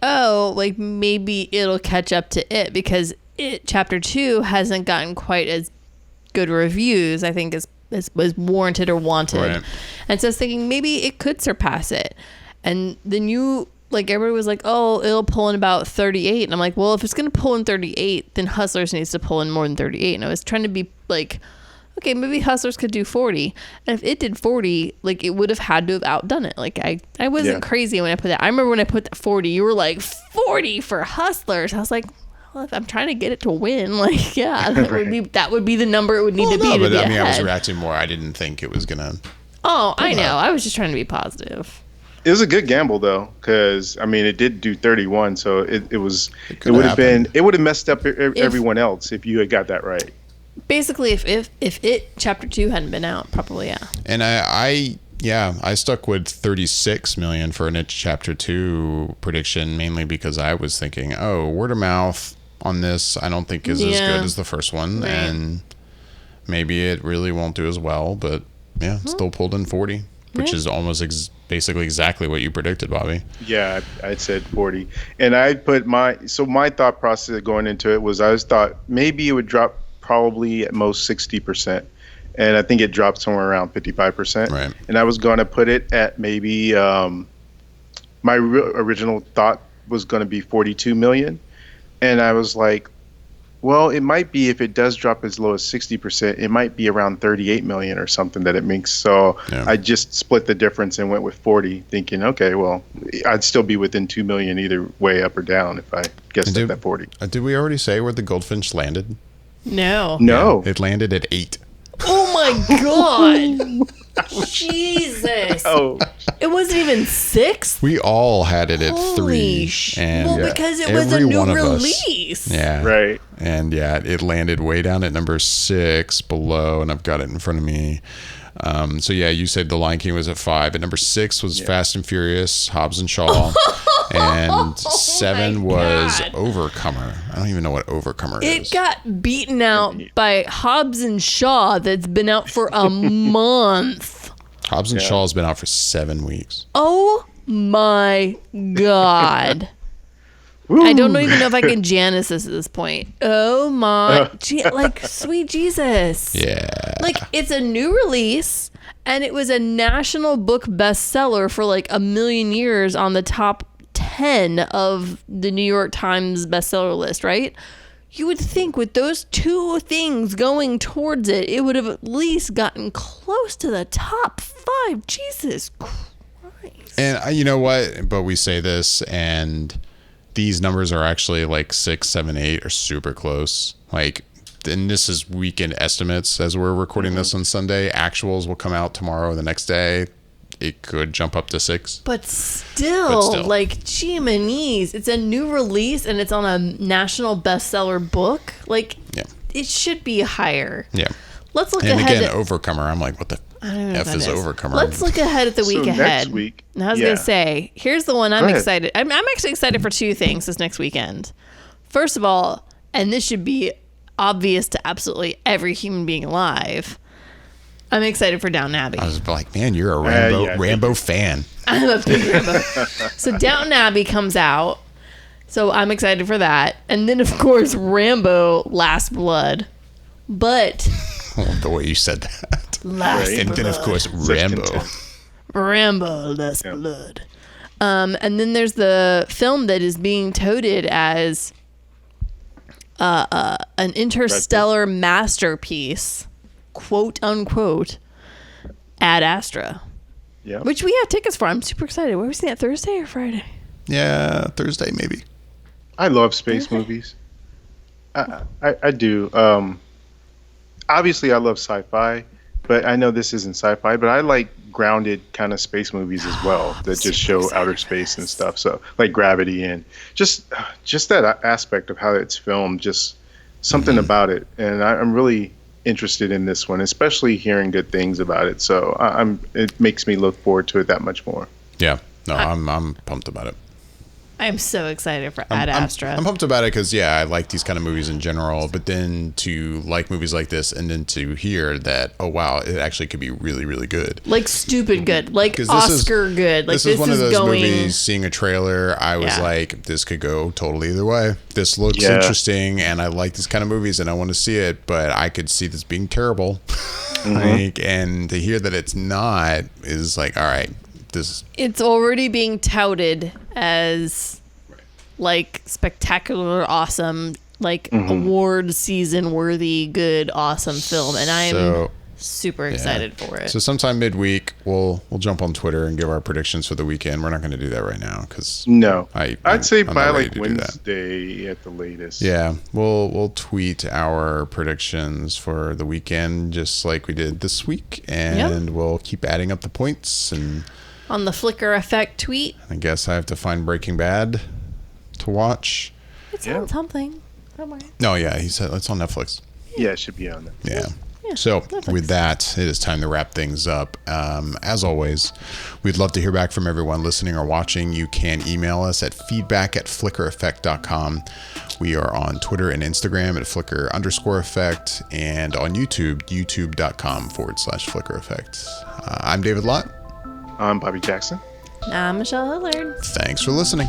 maybe it'll catch up to it because It Chapter 2 hasn't gotten quite as good reviews, I think, as was warranted or wanted. Right. And so I was thinking maybe it could surpass it. And then everybody was like, oh, it'll pull in about 38. And I'm like, well, if it's going to pull in 38, then Hustlers needs to pull in more than 38. And I was trying to be like, okay, maybe Hustlers could do 40. And if it did 40, it would have had to have outdone it. I wasn't crazy when I put that. I remember when I put that 40, you were like, 40 for Hustlers. I was like, well, if I'm trying to get it to win, that would be the number it would need to be to be ahead. I was reacting more. I didn't think it was going to. Oh, I know. I was just trying to be positive. It was a good gamble though, because it did do 31, so it would have messed up everyone else if you had got that right. Basically, if it chapter 2 hadn't been out, probably yeah. And I stuck with 36 million for an It chapter 2 prediction, mainly because I was thinking, word of mouth on this I don't think is as good as the first one, right. And maybe it really won't do as well, but yeah, still pulled in 40, which is almost basically exactly what you predicted, Bobby. Yeah, I said 40. And I put my thought process going into it was I thought maybe it would drop probably at most 60%. And I think it dropped somewhere around 55%. Right. And I was going to put it at maybe my original thought was going to be 42 million. And I was like, well, it might be, if it does drop as low as 60%, it might be around 38 million or something that it makes. So I just split the difference and went with 40, thinking, okay, well, I'd still be within 2 million either way, up or down, if I guessed at that 40. Did we already say where the Goldfinch landed? No. No. Yeah, it landed at 8. Oh my God. Jesus. Oh. It wasn't even 6? We all had it at 3. And because it was a new release. Yeah. Right. And it landed way down at number 6 below, and I've got it in front of me. So you said The Lion King was at 5. At number 6 was Fast and Furious, Hobbs and Shaw. And 7 was Overcomer. I don't even know what Overcomer is. It got beaten out by Hobbs and Shaw that's been out for a month. Hobbs and Shaw has been out for 7 weeks. Oh my God. I don't even know if I can Janice this at this point. Oh my, sweet Jesus. Yeah. Like, it's a new release, and it was a national book bestseller for like a million years on the top 10 of the New York Times bestseller list, right? You would think with those two things going towards it, it would have at least gotten close to the top 5. Jesus Christ. And you know what? But we say this, and these numbers are actually like 6, 7, 8 are super close. Like, and this is weekend estimates as we're recording this on Sunday. Actuals will come out tomorrow or the next day. It could jump up to 6. But still. Like, Jimini's, it's a new release and it's on a national bestseller book. Like, it should be higher. Yeah. Let's look ahead. And again, Overcomer. I'm like, what the F is Overcomer? Let's look ahead at the week ahead. Next week. And I was going to say, here's the one I'm excited. I'm actually excited for 2 things this next weekend. First of all, and this should be obvious to absolutely every human being alive, I'm excited for Downton Abbey. I was like, man, you're a Rambo fan. I'm a big Rambo. So Downton Abbey comes out. So I'm excited for that. And then, of course, Rambo Last Blood. But the way you said that. Last And Blood. then, of course, Rambo. Rambo Last Blood. And then there's the film that is being touted as an interstellar masterpiece, quote unquote, Ad Astra. Yeah. Which we have tickets for. I'm super excited. Where are we seeing that, Thursday or Friday? Yeah, Thursday maybe. I love space movies. I do. Obviously, I love sci-fi, but I know this isn't sci-fi, but I like grounded kind of space movies as well that just show outer space and stuff. So like Gravity and just that aspect of how it's filmed, just something about it. And I'm really interested in this one, especially hearing good things about it. So it makes me look forward to it that much more. Yeah, no, I'm pumped about it. I'm so excited for Ad Astra. I'm pumped about it because, I like these kind of movies in general, but then to like movies like this and then to hear that, oh, wow, it actually could be really, really good. Like stupid good. Like Oscar good. Like this is one of those movies, seeing a trailer, I was like, this could go totally either way. This looks interesting, and I like this kind of movies, and I want to see it, but I could see this being terrible. And to hear that it's not is like, all right. It's already being touted as like spectacular, awesome, like award season worthy, good, awesome film, and I am super excited for it. So sometime midweek, we'll jump on Twitter and give our predictions for the weekend. We're not going to do that right now because I'd say by like Wednesday at the latest. Yeah, we'll tweet our predictions for the weekend just like we did this week, and we'll keep adding up the points and. On the Flickr Effect tweet. I guess I have to find Breaking Bad to watch. It's on something. Don't worry. No, he said it's on Netflix. Yeah, it should be on there. Yeah. So with that, it is time to wrap things up. As always, we'd love to hear back from everyone listening or watching. You can email us at feedback@flickereffect.com. We are on Twitter and Instagram at flicker_effect, and on YouTube, youtube.com/flickereffect. I'm David Lott. I'm Bobby Jackson. I'm Michelle Hillard. Thanks for listening.